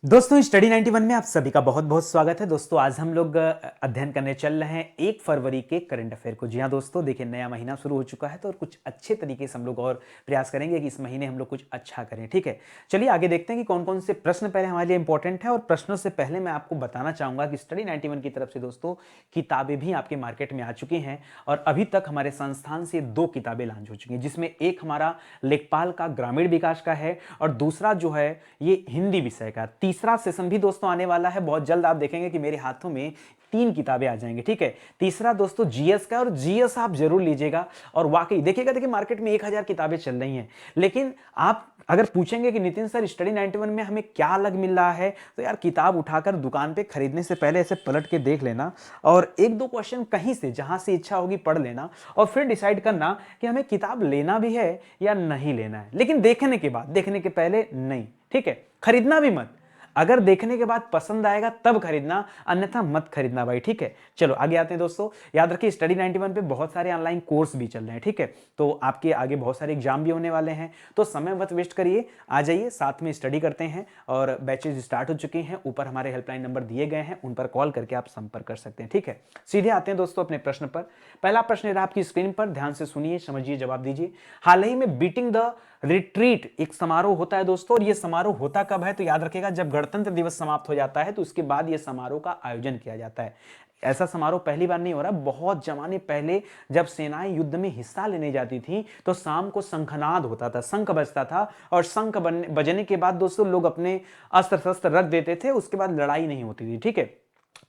दोस्तों स्टडी 91 में आप सभी का बहुत बहुत स्वागत है। दोस्तों आज हम लोग अध्ययन करने चल रहे हैं 1 फरवरी के करंट अफेयर को। जी हाँ दोस्तों, देखिए नया महीना शुरू हो चुका है तो और कुछ अच्छे तरीके से हम लोग और प्रयास करेंगे कि इस महीने हम लोग कुछ अच्छा करें। ठीक है, चलिए आगे देखते हैं कि कौन कौन से प्रश्न पहले हमारे लिए इंपॉर्टेंट है। और प्रश्नों से पहले मैं आपको बताना चाहूंगा कि स्टडी 91 की तरफ से दोस्तों किताबें भी आपके मार्केट में आ चुकी हैं और अभी तक हमारे संस्थान से 2 किताबें लॉन्च हो चुकी हैं, जिसमें एक हमारा लेखपाल का ग्रामीण विकास का है और दूसरा जो है ये हिंदी विषय का। तीसरा सेशन भी दोस्तों आने वाला है बहुत जल्द। आप देखेंगे कि मेरे हाथों में 3 किताबें आ जाएंगी। ठीक है, तीसरा दोस्तों जीएस का, और जीएस आप जरूर लीजिएगा। और वाकई देखिएगा, देखिए मार्केट में 1000 किताबें चल रही हैं, लेकिन आप अगर पूछेंगे कि नितिन सर स्टडी 91 में हमें क्या अलग मिल रहा है, तो यार किताब उठाकर दुकान पे खरीदने से पहले ऐसे पलट के देख लेना और 1-2 क्वेश्चन कहीं से जहां से इच्छा होगी पढ़ लेना और फिर डिसाइड करना कि हमें किताब लेना भी है या नहीं लेना है। लेकिन देखने के बाद, देखने के पहले नहीं। ठीक है, खरीदना भी मत, अगर देखने के बाद पसंद आएगा तब खरीदना, अन्यथा मत खरीदना भाई। ठीक है, चलो आगे आते हैं दोस्तों। याद रखिए स्टडी 91 पे बहुत सारे ऑनलाइन कोर्स भी चल रहे हैं। ठीक है, तो आपके आगे बहुत सारे एग्जाम भी होने वाले हैं, तो समय मत वेस्ट करिए, आ जाइए साथ में स्टडी करते हैं। और बैचेज स्टार्ट हो चुके हैं, ऊपर हमारे हेल्पलाइन नंबर दिए गए हैं, उन पर कॉल करके आप संपर्क कर सकते हैं। ठीक है, सीधे आते हैं दोस्तों अपने प्रश्न पर। पहला प्रश्न है आपकी स्क्रीन पर, ध्यान से सुनिए, समझिए, जवाब दीजिए। हाल ही में बीटिंग द रिट्रीट एक समारोह होता है दोस्तों, और यह समारोह होता कब है, तो याद रखिएगा जब गणतंत्र दिवस समाप्त हो जाता है तो उसके बाद यह समारोह का आयोजन किया जाता है। ऐसा समारोह पहली बार नहीं हो रहा, बहुत जमाने पहले जब सेनाएं युद्ध में हिस्सा लेने जाती थी तो शाम को शंखनाद होता था, शंख बजता था, और शंख बजने के बाद दोस्तों लोग अपने अस्त्र शस्त्र रख देते थे, उसके बाद लड़ाई नहीं होती थी। ठीक है,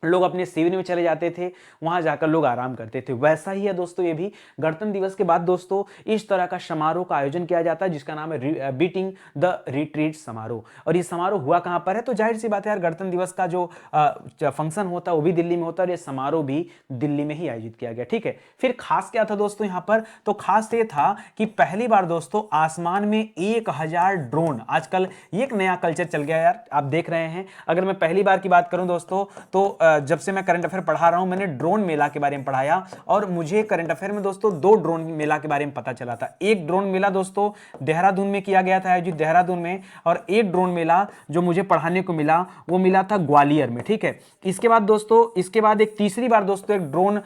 लोग अपने शिविर में चले जाते थे, वहां जाकर लोग आराम करते थे। वैसा ही है दोस्तों ये भी, गणतंत्र दिवस के बाद दोस्तों इस तरह का समारोह का आयोजन किया जाता है जिसका नाम है बीटिंग द रिट्रीट समारोह। और ये समारोह हुआ कहां पर है, तो जाहिर सी बात है यार, गणतंत्र दिवस का जो फंक्शन होता है वो भी दिल्ली में होता है और ये समारोह भी दिल्ली में ही आयोजित किया गया। ठीक है, फिर खास क्या था दोस्तों यहां पर, तो खास ये था कि पहली बार दोस्तों आसमान में 1000 ड्रोन, आजकल ये एक नया कल्चर चल गया यार, आप देख रहे हैं। अगर मैं पहली बार की बात करूं दोस्तों, तो जब से मैं करंट अफेयर पढ़ा रहा हूं, मैंने ड्रोन मेला के बारे में पढ़ाया और मुझे करंट अफेयर में दोस्तों 2 ड्रोन मेला के बारे में पता चला था। एक ड्रोन मेला दोस्तों देहरादून में किया गया था, आयोजित देहरादून में, और एक ड्रोन मेला जो मुझे पढ़ाने को मिला वो मिला था ग्वालियर में। ठीक है, इसके बाद दोस्तों, इसके बाद एक तीसरी बार दोस्तों एक ड्रोन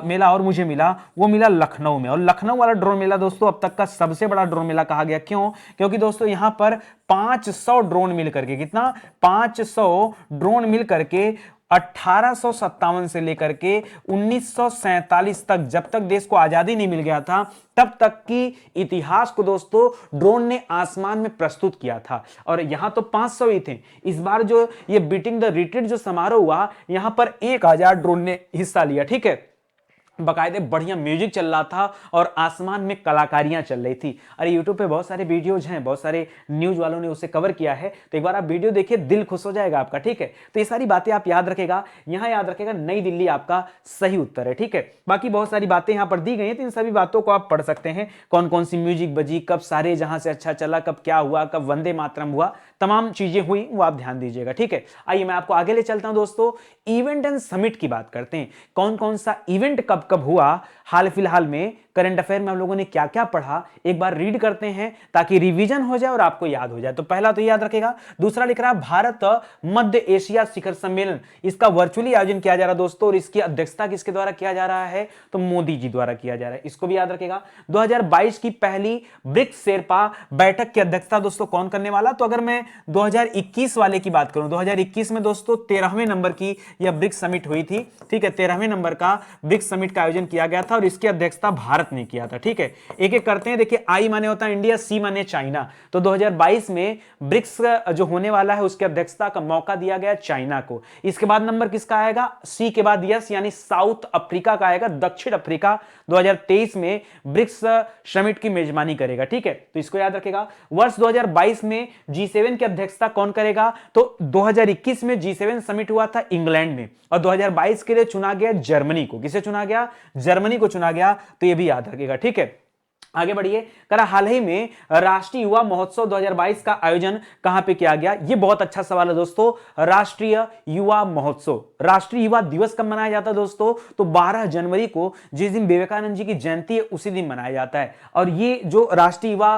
मेला और मुझे मिला, वो मिला लखनऊ में। और लखनऊ वाला ड्रोन मेला दोस्तों अब तक का सबसे बड़ा ड्रोन मेला कहा गया। क्यों? क्योंकि दोस्तों यहां पर 500 ड्रोन मिल करके, कितना, 500 ड्रोन मिल करके 1857 से लेकर के 1947 तक, जब तक देश को आजादी नहीं मिल गया था, तब तक की इतिहास को दोस्तों ड्रोन ने आसमान में प्रस्तुत किया था। और यहां तो 500 ही थे, इस बार जो ये बीटिंग द रिट्रीट जो समारोह हुआ, यहां पर 1000 ड्रोन ने हिस्सा लिया। ठीक है, बाकायदे बढ़िया म्यूजिक चल रहा था और आसमान में कलाकारियां चल रही थी। अरे यूट्यूब पे बहुत सारे वीडियोज हैं, बहुत सारे न्यूज वालों ने उसे कवर किया है, तो एक बार आप वीडियो देखिए, दिल खुश हो जाएगा आपका। ठीक है, तो ये सारी बातें आप याद रखेगा, यहां याद रखेगा नई दिल्ली आपका सही उत्तर है। ठीक है, बाकी बहुत सारी बातें यहां पर दी गई हैं, तो इन सभी बातों को आप पढ़ सकते हैं, कौन कौन सी म्यूजिक बजी, कब सारे जहां से अच्छा चला, कब क्या हुआ, कब वंदे मातरम हुआ, तमाम चीजें हुई, वो आप ध्यान दीजिएगा। ठीक है, आइए मैं आपको आगे ले चलता हूं दोस्तों, इवेंट एंड समिट की बात करते हैं। कौन कौन सा इवेंट कब कब हुआ, हाल फिलहाल में करंट अफेयर में हम लोगों ने क्या क्या पढ़ा, एक बार रीड करते हैं ताकि रिवीजन हो जाए और आपको याद हो जाए। तो पहला तो याद रखेगा, दूसरा लिख रहा है भारत मध्य एशिया शिखर सम्मेलन, इसका वर्चुअली आयोजन किया जा रहा है दोस्तों, और इसकी अध्यक्षता किसके द्वारा किया जा रहा है, तो मोदी जी द्वारा किया जा रहा है, इसको भी याद रखेगा। 2022 की पहली ब्रिक्स शेरपा बैठक की अध्यक्षता दोस्तों कौन करने वाला, तो अगर मैं 2021 वाले की बात करूं, 2021 में दोस्तों 13वें नंबर की यह ब्रिक्स समिट हुई थी। ठीक है, 13वें नंबर का ब्रिक्स समिट का आयोजन किया गया था और इसकी अध्यक्षता भारत ने किया था। ठीक है, एक एक करते हैं। देखिए, आई माने होता है इंडिया, सी माने चाइना, तो 2022 में ब्रिक्स जो होने वाला है उसकी अध्यक्षता का मौका दिया गया चाइना को। इसके बाद नंबर किसका आएगा, सी के बाद यस यानी साउथ अफ्रीका का आएगा, दक्षिण अफ्रीका 2023 में ब्रिक्स समिट की मेजबानी करेगा। ठीक है, तो इसको याद रखेगा। वर्ष 2022 में G7 की अध्यक्षता कौन करेगा, तो 2021 में G7 समिट हुआ था इंग्लैंड में, और 2022 के लिए चुना गया जर्मनी को। किसे चुना गया, जर्मनी को चुना गया, तो यह भी याद रखेगा। ठीक है, आगे बढ़िए। करा हाल ही में राष्ट्रीय युवा महोत्सव 2022 का आयोजन कहां पे किया गया? ये बहुत अच्छा सवाल है दोस्तों। राष्ट्रीय युवा महोत्सव, राष्ट्रीय युवा दिवस कब मनाया जाता है दोस्तों? तो 12 जनवरी को, जिस दिन विवेकानंद जी की जयंती है उसी दिन मनाया जाता है। और ये जो राष्ट्रीय युवा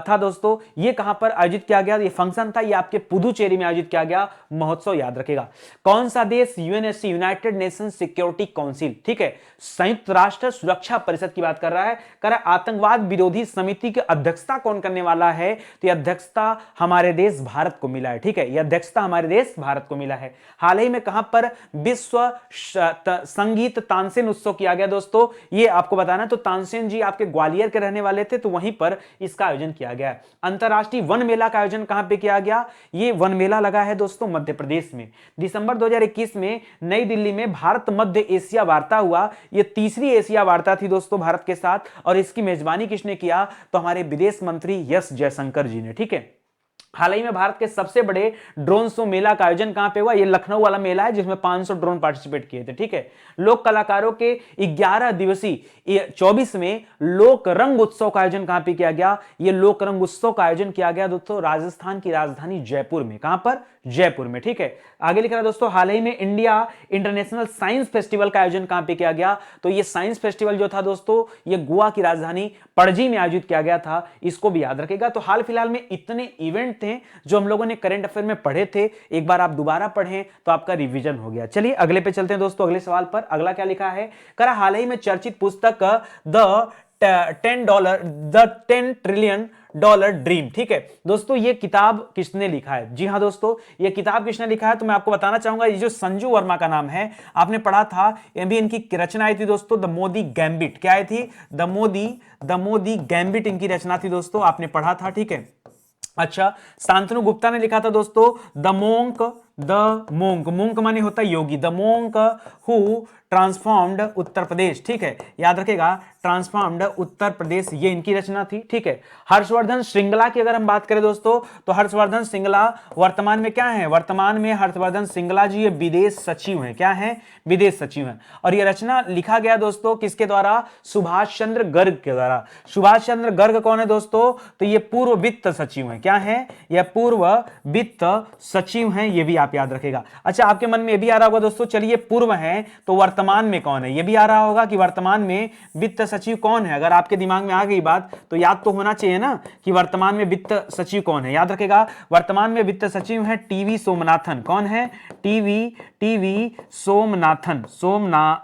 था दोस्तों, ये कहां पर आयोजित किया गया? ये फंक्शन था, ये आपके पुदुचेरी में आयोजित किया गया महोत्सव, याद रखेगा। कौन सा देश? UNSC, United nation security council, ठीक है, संयुक्त राष्ट्र सुरक्षा परिषद की बात कर रहा है। कर आतंकवाद विरोधी समिति की अध्यक्षता कौन करने वाला है? तो यह अध्यक्षता हमारे देश भारत को मिला है, ठीक है, यह अध्यक्षता हमारे देश भारत को मिला है। हाल ही में कहां पर विश्व संगीत तानसेन उत्सव किया गया दोस्तों? ये आपको बताना, तो तानसेन जी आपके ग्वालियर के रहने वाले थे, तो वहीं पर इसका आयोजन किया गया। अंतरराष्ट्रीय वन मेला का आयोजन कहां पे किया गया? ये वन मेला लगा है दोस्तों मध्य प्रदेश में। दिसंबर 2021 में नई दिल्ली में भारत मध्य एशिया वार्ता हुआ। ये तीसरी एशिया वार्ता थी दोस्तों भारत के साथ, और इसकी मेजबानी किसने किया? तो हमारे विदेश मंत्री एस जयशंकर जी ने, ठीक है। हाल ही में भारत के सबसे बड़े ड्रोन शो मेला का आयोजन कहां पे हुआ? ये लखनऊ वाला मेला है, जिसमें 500 ड्रोन पार्टिसिपेट किए थे, ठीक है। लोक कलाकारों के 11 दिवसीय 24वें लोक रंग उत्सव का आयोजन कहां पे किया गया? ये लोक रंग उत्सव का आयोजन किया गया दोस्तों राजस्थान की राजधानी जयपुर में। कहां पर? जयपुर में, ठीक है। आगे लिख रहा है दोस्तों, हाल ही में इंडिया इंटरनेशनल साइंस फेस्टिवल का आयोजन कहां पे किया गया? तो ये साइंस फेस्टिवल जो था दोस्तों, ये गोवा की राजधानी पणजी में आयोजित किया गया था, इसको भी याद रखेगा। तो हाल फिलहाल में इतने इवेंट थे जो हम लोगों ने करंट अफेयर में पढ़े थे, एक बार आप दोबारा पढ़ें तो आपका रिवीजन हो गया। चलिए अगले पे चलते हैं दोस्तों, अगले सवाल पर। अगला क्या लिखा है? करा हाल ही में चर्चित पुस्तक द $10 ट्रिलियन ड्रीम, ठीक है दोस्तों, ये किताब किसने लिखा है? जी हां दोस्तों, ये किताब किसने लिखा है? तो मैं आपको बताना चाहूंगा, ये जो संजू वर्मा का नाम है, आपने पढ़ा था, ये भी इनकी रचना आई थी दोस्तों, द मोदी गैम्बिट। क्या आई थी? द मोदी गैम्बिट इनकी रचना थी दोस्तों, आपने पढ़ा था, ठीक है। अच्छा, शांतनु गुप्ता ने लिखा था दोस्तों मोंक माने होता है योगी, the monk who transformed Uttar Pradesh, ठीक है, याद रखेगा, ट्रांसफॉर्म्ड उत्तर प्रदेश, ये इनकी रचना थी, ठीक है। हर्षवर्धन श्रृंगला की अगर हम बात करें दोस्तों, तो हर्षवर्धन श्रृंगला वर्तमान में क्या है? वर्तमान में हर्षवर्धन श्रृंगला जी ये विदेश सचिव हैं। क्या है? विदेश सचिव हैं। और ये रचना लिखा गया दोस्तों किसके द्वारा? सुभाष चंद्र गर्ग के द्वारा। सुभाष चंद्र गर्ग कौन है दोस्तों? तो ये पूर्व वित्त सचिव हैं। क्या है? ये पूर्व वित्त सचिव हैं, ये भी आप याद रखेगा। अच्छा, आपके मन में ये भी आ रहा होगा दोस्तों, चलिए पूर्व है तो वर्तमान में कौन है? ये भी आ रहा होगा कि वर्तमान में वित्त सचिव कौन है। अगर आपके दिमाग में आ गई बात तो याद तो होना चाहिए ना कि वर्तमान में वित्त सचिव कौन है। याद रखेगा, वर्तमान में वित्त सचिव है टीवी सोमनाथन। कौन है? टीवी सोमनाथन,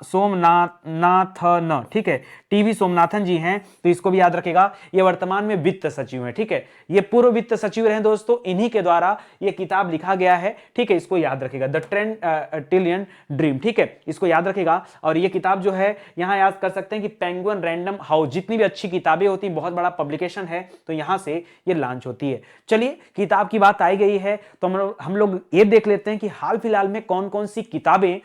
सोमनाथन, ठीक है, टीवी सोमनाथन जी हैं, तो इसको भी याद रखेगा। ये वर्तमान में वित्त सचिव हैं, ठीक है। ये पूर्व वित्त सचिव रहे दोस्तों, इन्हीं के द्वारा ये किताब लिखा गया है, ठीक है, इसको याद रखेगा, द 10 ट्रिलियन ड्रीम, ठीक है, इसको याद रखेगा। और ये किताब जो है यहां याद कर सकते हैं कि पेंगुइन रैंडम हाउस, जितनी भी अच्छी किताबें होती, बहुत बड़ा पब्लिकेशन है, तो यहां से ये लॉन्च होती है। चलिए, किताब की बात आई गई है तो हम लोग ये देख लेते हैं कि हाल फिलहाल में कौन कौन सी किताबें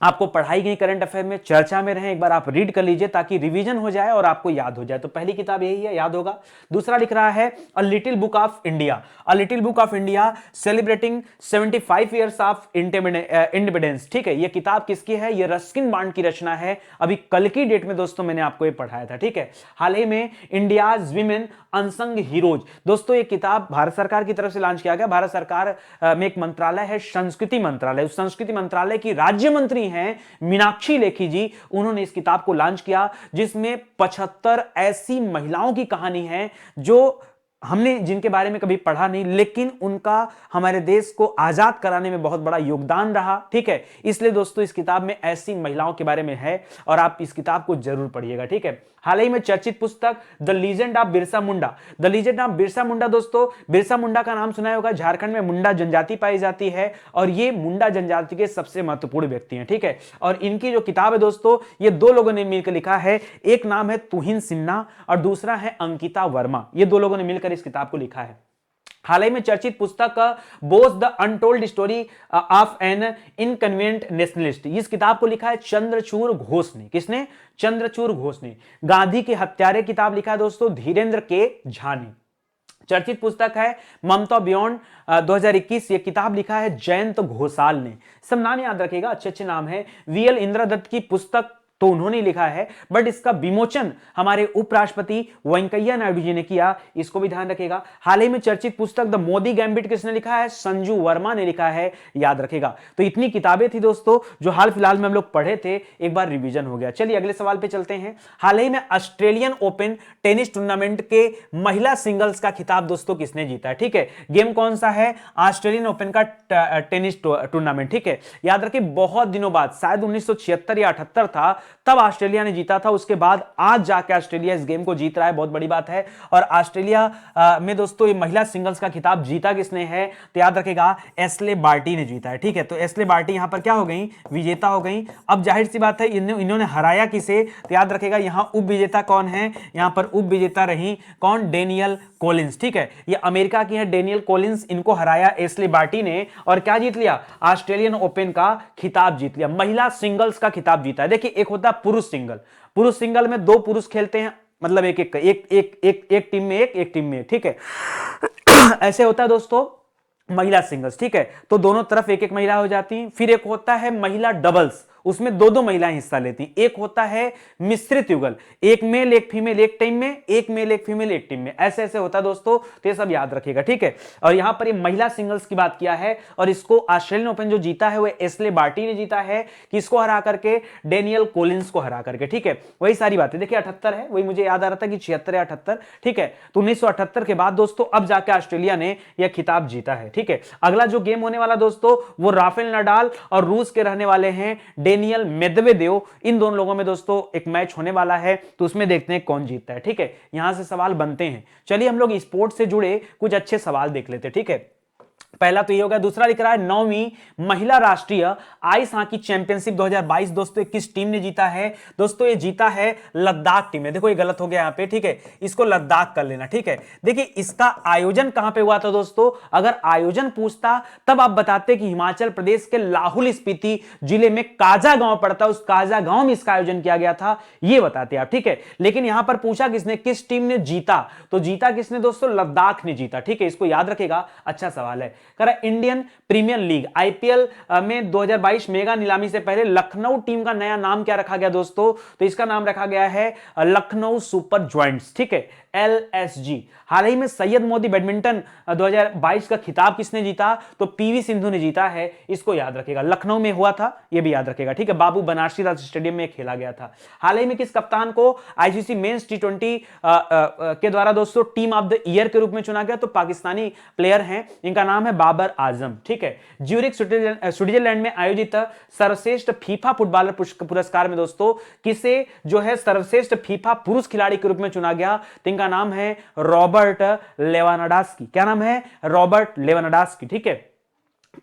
आपको पढ़ाई गई करंट अफेयर में, चर्चा में रहे, एक बार आप रीड कर लीजिए ताकि रिवीजन हो जाए और आपको याद हो जाए। तो पहली किताब यही है, याद होगा। दूसरा लिख रहा है a little book of India, a little book of India celebrating 75 years of independence, ठीक है। ये किताब किसकी है? ये रस्किन बॉन्ड की रचना है। अभी कल की डेट में दोस्तों मैंने आपको ये पढ़ाया था, ठीक है। हाल ही में इंडियाज विमेन अनसंग हीरोज, दोस्तों ये किताब भारत सरकार की तरफ से लॉन्च किया गया। भारत सरकार में एक मंत्रालय है संस्कृति मंत्रालय, उस संस्कृति मंत्रालय की राज्य मंत्री हैं मीनाक्षी लेखी जी, उन्होंने इस किताब को लॉन्च किया, जिसमें 75 ऐसी महिलाओं की कहानी है जो हमने जिनके बारे में कभी पढ़ा नहीं, लेकिन उनका हमारे देश को आजाद कराने में बहुत बड़ा योगदान रहा, ठीक है। इसलिए दोस्तों इस किताब में ऐसी महिलाओं के बारे में है और आप इस किताब को जरूर पढ़िएगा, ठीक है। हाल ही में चर्चित पुस्तक the legend of Birsa Munda, the legend of Birsa Munda, दोस्तों बिरसा मुंडा का नाम सुना होगा। झारखंड में मुंडा जनजाति पाई जाती है और ये मुंडा जनजाति के सबसे महत्वपूर्ण व्यक्ति हैं, ठीक है। और इनकी जो किताब है दोस्तों, ये दो लोगों ने मिलकर लिखा है, एक नाम है तुहिन सिन्हा और दूसरा है अंकिता वर्मा, ये दो लोगों ने मिलकर इस किताब को लिखा है। हाल ही में चर्चित पुस्तक Bose the untold story of an inconvenient nationalist, इस किताब को लिखा है चंद्रचूड़ घोष ने। किसने? चंद्रचूड़ घोष ने। गांधी के हत्यारे किताब लिखा है दोस्तों धीरेन्द्र के झा ने। चर्चित पुस्तक है ममता बियॉन्ड 2021, ये किताब लिखा है जयंत घोषाल ने। सब नाम याद रखेगा, अच्छे अच्छे नाम है। वीएल इंद्रदत्त की पुस्तक तो उन्होंने लिखा है, बट इसका विमोचन हमारे उपराष्ट्रपति वेंकैया नायडू जी ने किया, इसको भी ध्यान रखेगा। हाल ही में चर्चित पुस्तक द मोदी गैम्बिट किसने लिखा है? संजू वर्मा ने लिखा है, याद रखेगा। तो इतनी किताबें थी दोस्तों जो हाल फिलहाल में हम लोग पढ़े थे, एक बार रिवीजन हो गया। चलिए अगले सवाल पे चलते हैं। हाल ही में ऑस्ट्रेलियन ओपन टेनिस टूर्नामेंट के महिला सिंगल्स का खिताब दोस्तों किसने जीता है? ठीक है, गेम कौन सा है? ऑस्ट्रेलियन ओपन का टेनिस टूर्नामेंट। ठीक है, याद रखिए बहुत दिनों बाद, शायद 1976 या 78 था, तब ऑस्ट्रेलिया ने जीता था। उसके बाद आज जाके ऑस्ट्रेलिया इस गेम को जीत रहा है, बहुत बड़ी बात है। और ऑस्ट्रेलिया में दोस्तों ये महिला सिंगल्स का खिताब जीता किसने है? तो याद रखेगा एशले बार्टी ने जीता है। ठीक है, तो एशले बार्टी यहां पर क्या हो गई? विजेता हो गई। अब जाहिर सी बात है इन्होंने हराया किसे? तो याद रखेगा यहां उप विजेता कौन है? यहां पर उप विजेता रही कौन? Daniel Collins. ठीक है, ये अमेरिका की है डेनियल कॉलिंस, इनको हराया एशले बार्टी ने और क्या जीत लिया? ऑस्ट्रेलियन ओपन का खिताब जीत लिया, महिला सिंगल्स का खिताब जीता है। देखिए एक होता है पुरुष सिंगल, पुरुष सिंगल में दो पुरुष खेलते हैं, मतलब एक टीम में एक टीम में एक। ठीक है, ऐसे होता है दोस्तों महिला सिंगल्स। ठीक है, तो दोनों तरफ एक एक महिला हो जाती हैं। फिर एक होता है महिला डबल्स, उसमें दो दो महिलाएं हिस्सा लेती हैं। एक होता है मिश्रित युगल, एक मेल एक फीमेल एक टीम में, एक मेल एक फीमेल एक टीम में, ऐसे ऐसे होता है दोस्तों। तो ये सब याद रखिएगा। ठीक है, और यहां पर ये महिला सिंगल्स की बात किया है और इसको ऑस्ट्रेलियन ओपन जो जीता है वो एशले बार्टी ने जीता है। किसको हरा करके? डेनियल कॉलिंस को हरा करके। ठीक है, वही सारी बातें। देखिए 78 है, वही मुझे याद आ रहा था कि 76 या 78। ठीक है, तो 1978 के बाद दोस्तों अब जाके ऑस्ट्रेलिया ने यह खिताब जीता है। ठीक है, अगला जो गेम होने वाला दोस्तों वो राफेल नडाल और रूस के रहने वाले हैं डेनियल मेदवेदेव, इन दोनों लोगों में दोस्तों एक मैच होने वाला है, तो उसमें देखते हैं कौन जीतता है। ठीक है, यहां से सवाल बनते हैं। चलिए हम लोग स्पोर्ट्स से जुड़े कुछ अच्छे सवाल देख लेते हैं। ठीक है, पहला तो ये होगा। दूसरा लिख रहा है 9वीं महिला राष्ट्रीय आइस हॉकी चैंपियनशिप 2022 दोस्तों किस टीम ने जीता है? दोस्तों ये जीता है लद्दाख टीम ने। देखो ये गलत हो गया यहां पे। ठीक है, इसको लद्दाख कर लेना। ठीक है, देखिए इसका आयोजन कहां पे हुआ था दोस्तों? अगर आयोजन पूछता तब आप बताते कि हिमाचल प्रदेश के लाहौल स्पीति जिले में काजा गांव पड़ता है, उस काजा गांव में इसका आयोजन किया गया था, ये बताते आप। ठीक है, लेकिन यहां पर पूछा किसने, किस टीम ने जीता? तो जीता किसने दोस्तों? लद्दाख ने जीता। ठीक है, इसको याद रखेगा, अच्छा सवाल है। इंडियन प्रीमियर लीग आईपीएल में 2022 मेगा नीलामी से पहले लखनऊ टीम का नया नाम क्या रखा गया दोस्तों? तो इसका नाम रखा गया है लखनऊ सुपर जॉइंट्स। ठीक है, LSG। हाल ही में सैयद मोदी बैडमिंटन 2022 का खिताब किसने जीता? तो पीवी सिंधु ने जीता है, इसको याद रखेगा। लखनऊ में हुआ था, यह भी याद रखेगा। ठीक है, बाबू बनारसी दास स्टेडियम में खेला गया था। हाल ही में किस कप्तान को आईसीसी मेंस T20 के द्वारा दोस्तों टीम ऑफ द ईयर के रूप में चुना गया? तो पाकिस्तानी प्लेयर हैं, इनका नाम है बाबर आजम। ठीक है, ज्यूरिख स्विट्जरलैंड में आयोजित सर्वश्रेष्ठ फीफा फुटबॉलर पुरस्कार में दोस्तों किसे जो है सर्वश्रेष्ठ फीफा पुरुष खिलाड़ी के रूप में चुना गया? तो इनका नाम है रॉबर्ट लेवानाडस्की। क्या नाम है? रॉबर्ट लेवानाडस्की। ठीक है,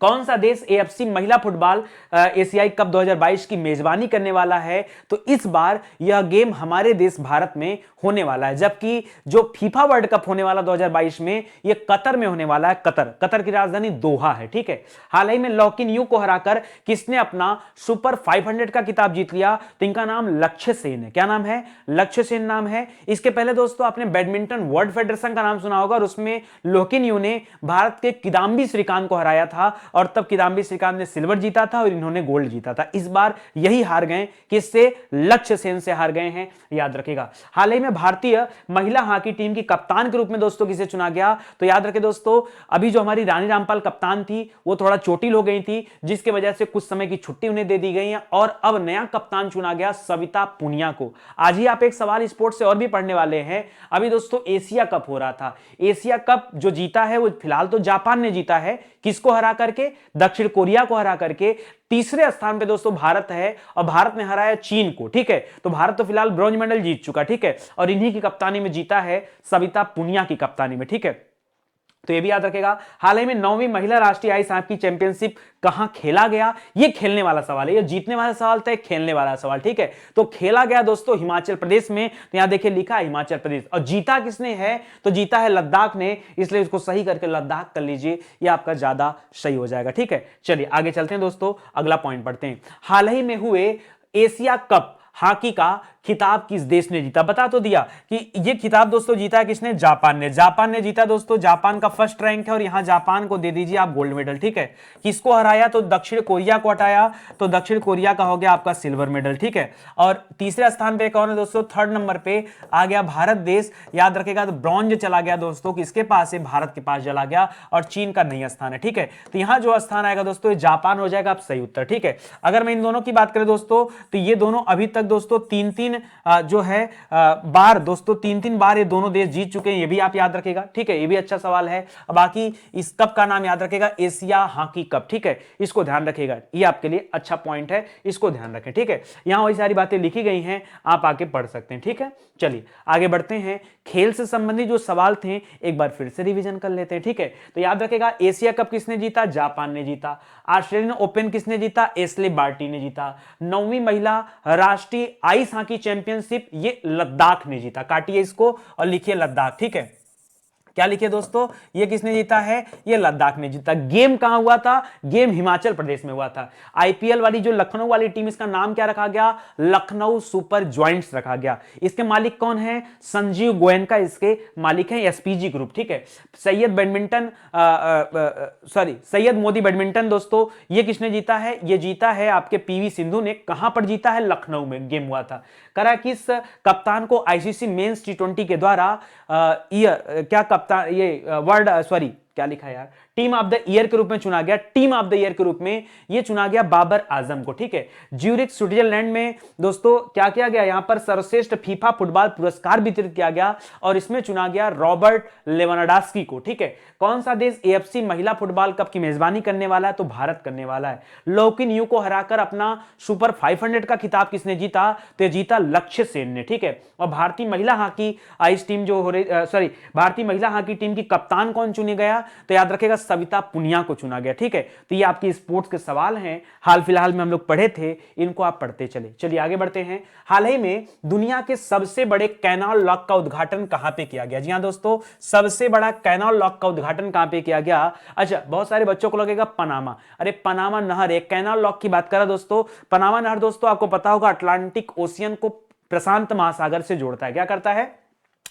कौन सा देश एएफसी महिला फुटबॉल एशियाई कप 2022 की मेजबानी करने वाला है? तो इस बार यह गेम हमारे देश भारत में होने वाला है, जबकि जो फीफा वर्ल्ड कप होने वाला 2022 में यह कतर में होने वाला है। कतर की राजधानी दोहा है। ठीक है, हाल ही में लॉकिन यू को हराकर किसने अपना सुपर 500 का खिताब जीत लिया? तो इनका नाम लक्ष्य सेन है। क्या नाम है? लक्ष्य सेन नाम है। इसके पहले दोस्तों आपने बैडमिंटन वर्ल्ड फेडरेशन का नाम सुना होगा और उसमें लॉकिन यू ने भारत के किदाम्बी श्रीकांत को हराया था और तब किदाम्बी श्रीकांत ने सिल्वर जीता था और इन्होंने गोल्ड जीता था। इस बार यही हार गए, किससे? लक्ष्य सेन से हार गए हैं, याद रखेगा। हाल ही में भारतीय महिला हॉकी टीम की कप्तान के रूप में दोस्तों किसे चुना गया? तो याद रखें दोस्तों, अभी जो हमारी रानी रामपाल कप्तान थी वो थोड़ा चोटिल हो गई थी, जिसकी वजह से कुछ समय की छुट्टी उन्हें दे दी गई है और अब नया कप्तान चुना गया सविता पुनिया को। आज ही आप एक सवाल स्पोर्ट्स से और भी पढ़ने वाले हैं। अभी दोस्तों एशिया कप हो रहा था, एशिया कप जो जीता है वो फिलहाल तो जापान ने जीता है। किसको हरा करके? दक्षिण कोरिया को हरा करके। तीसरे स्थान पे दोस्तों भारत है और भारत ने हराया चीन को। ठीक है, तो भारत तो फिलहाल ब्रॉन्ज मेडल जीत चुका। ठीक है, और इन्हीं की कप्तानी में जीता है, सविता पुनिया की कप्तानी में। ठीक है, तो ये भी याद रखेगा। हाल ही में 9वीं महिला राष्ट्रीय आइस हॉकी चैंपियनशिप कहां खेला गया? ये खेलने वाला सवाल है, ये जीतने वाला सवाल था, खेलने वाला सवाल। ठीक है, तो खेला गया दोस्तों हिमाचल प्रदेश में। तो यहां देखिए लिखा है हिमाचल प्रदेश और जीता किसने है? तो जीता है लद्दाख ने, इसलिए इसको सही करके लद्दाख कर लीजिए, ये आपका ज्यादा सही हो जाएगा। ठीक है, चलिए आगे चलते हैं दोस्तों, अगला पॉइंट पढ़ते हैं। हाल ही में हुए एशिया कप हॉकी का खिताब किस देश ने जीता? बता तो दिया कि ये खिताब दोस्तों जीता है किसने? जापान ने। जापान ने जीता दोस्तों, जापान का फर्स्ट रैंक है और यहां जापान को दे दीजिए आप गोल्ड मेडल, ठीक है। किसको हराया? तो दक्षिण कोरिया को हटाया, तो दक्षिण कोरिया का हो गया आपका सिल्वर मेडल, ठीक है। और तीसरे स्थान पे कौन है दोस्तों? थर्ड नंबर पे आ गया भारत देश, याद रखेगा। तो ब्रॉन्ज चला गया दोस्तों किसके पास है? भारत के पास चला गया, और चीन का नहीं स्थान है, ठीक है। तो यहां जो स्थान आएगा दोस्तों ये जापान हो जाएगा, आप सही उत्तर, ठीक है। अगर मैं इन दोनों की बात करें दोस्तों, तो ये दोनों अभी तक दोस्तों तीन तीन जो है बार दोस्तों, तीन तीन बार ये दोनों देश जीत चुके हैं, ये भी आप याद रखेगा, ठीक है। ये भी अच्छा सवाल है। बाकी इस कप का नाम याद रखेगा, एशिया हॉकी कप, ठीक है। इसको ध्यान रखेगा, ये आपके लिए अच्छा पॉइंट है, इसको ध्यान रखें, ठीक है। यहां वही सारी बातें लिखी गई हैं, आप आके पढ़ सकते हैं, ठीक है। चलिए आगे बढ़ते हैं। खेल से संबंधित जो सवाल थे एक बार फिर से रिवीजन कर लेते हैं, ठीक है। तो याद रखेगा, एशिया कप किसने जीता? जापान ने जीता। ऑस्ट्रेलियन ओपन किसने जीता? एशले बार्टी ने जीता। 9वीं महिला राष्ट्रीय आइस हॉकी चैंपियनशिप ये लद्दाख ने जीता। काटिए इसको और लिखिए लद्दाख, ठीक है। क्या लिखे दोस्तों? ये किसने जीता है? ये लद्दाख ने जीता। गेम कहां हुआ था? गेम हिमाचल प्रदेश में हुआ था। आईपीएल वाली जो लखनऊ वाली टीम, इसका नाम क्या रखा गया? लखनऊ सुपर जॉइंट्स रखा गया। इसके मालिक कौन है? संजीव गोयनका इसके मालिक हैं, एसपीजी ग्रुप, ठीक है। सैयद मोदी बैडमिंटन दोस्तों, ये किसने जीता है? ये जीता है आपके पीवी सिंधु ने। कहां पर जीता है? लखनऊ में गेम हुआ था। करा किस कप्तान को आईसीसी मेंस टी20 के द्वारा क्या कप्तान ये वर्ल्ड क्या लिखा यार, टीम ऑफ द ईयर के रूप में चुना गया। टीम ऑफ द ईयर के रूप में ये चुना गया बाबर आजम को, ठीक है। ज्यूरिख स्विट्जरलैंड में दोस्तों क्या किया गया? यहां पर सर्वश्रेष्ठ फीफा फुटबॉल पुरस्कार वितरित किया गया और इसमें चुना गया रॉबर्ट लेवानडॉस्की को, ठीक है। कौन सा देश एएफसी महिला फुटबॉल कप की मेजबानी करने वाला है? तो भारत करने वाला है। लौकिन यू को हराकर अपना सुपर 500 का खिताब किसने जीता? तो जीता लक्ष्य सेन ने, ठीक है। और भारतीय महिला हॉकी आइस टीम जो हो रही भारतीय महिला हॉकी टीम की कप्तान कौन चुने गया? तो याद रखेगा सविता पुनिया को चुना गया, ठीक है। तो ये आपकी स्पोर्ट्स के सवाल हैं, हाल फिलहाल में हम लोग पढ़े थे, इनको आप पढ़ते चले। चलिए आगे बढ़ते हैं। हाल ही में दुनिया के सबसे बड़े कैनाल लॉक का उद्घाटन कहां पे किया गया? जी हां दोस्तों, सबसे बड़ा कैनाल लॉक का उद्घाटन कहां पे किया गया? अच्छा, बहुत सारे बच्चों को लगेगा पनामा। अरे पनामा नहर, एक कैनाल लॉक की बात करा दोस्तों। पनामा नहर दोस्तों आपको पता होगा अटलांटिक ओशियन को प्रशांत महासागर से जोड़ता है। क्या करता है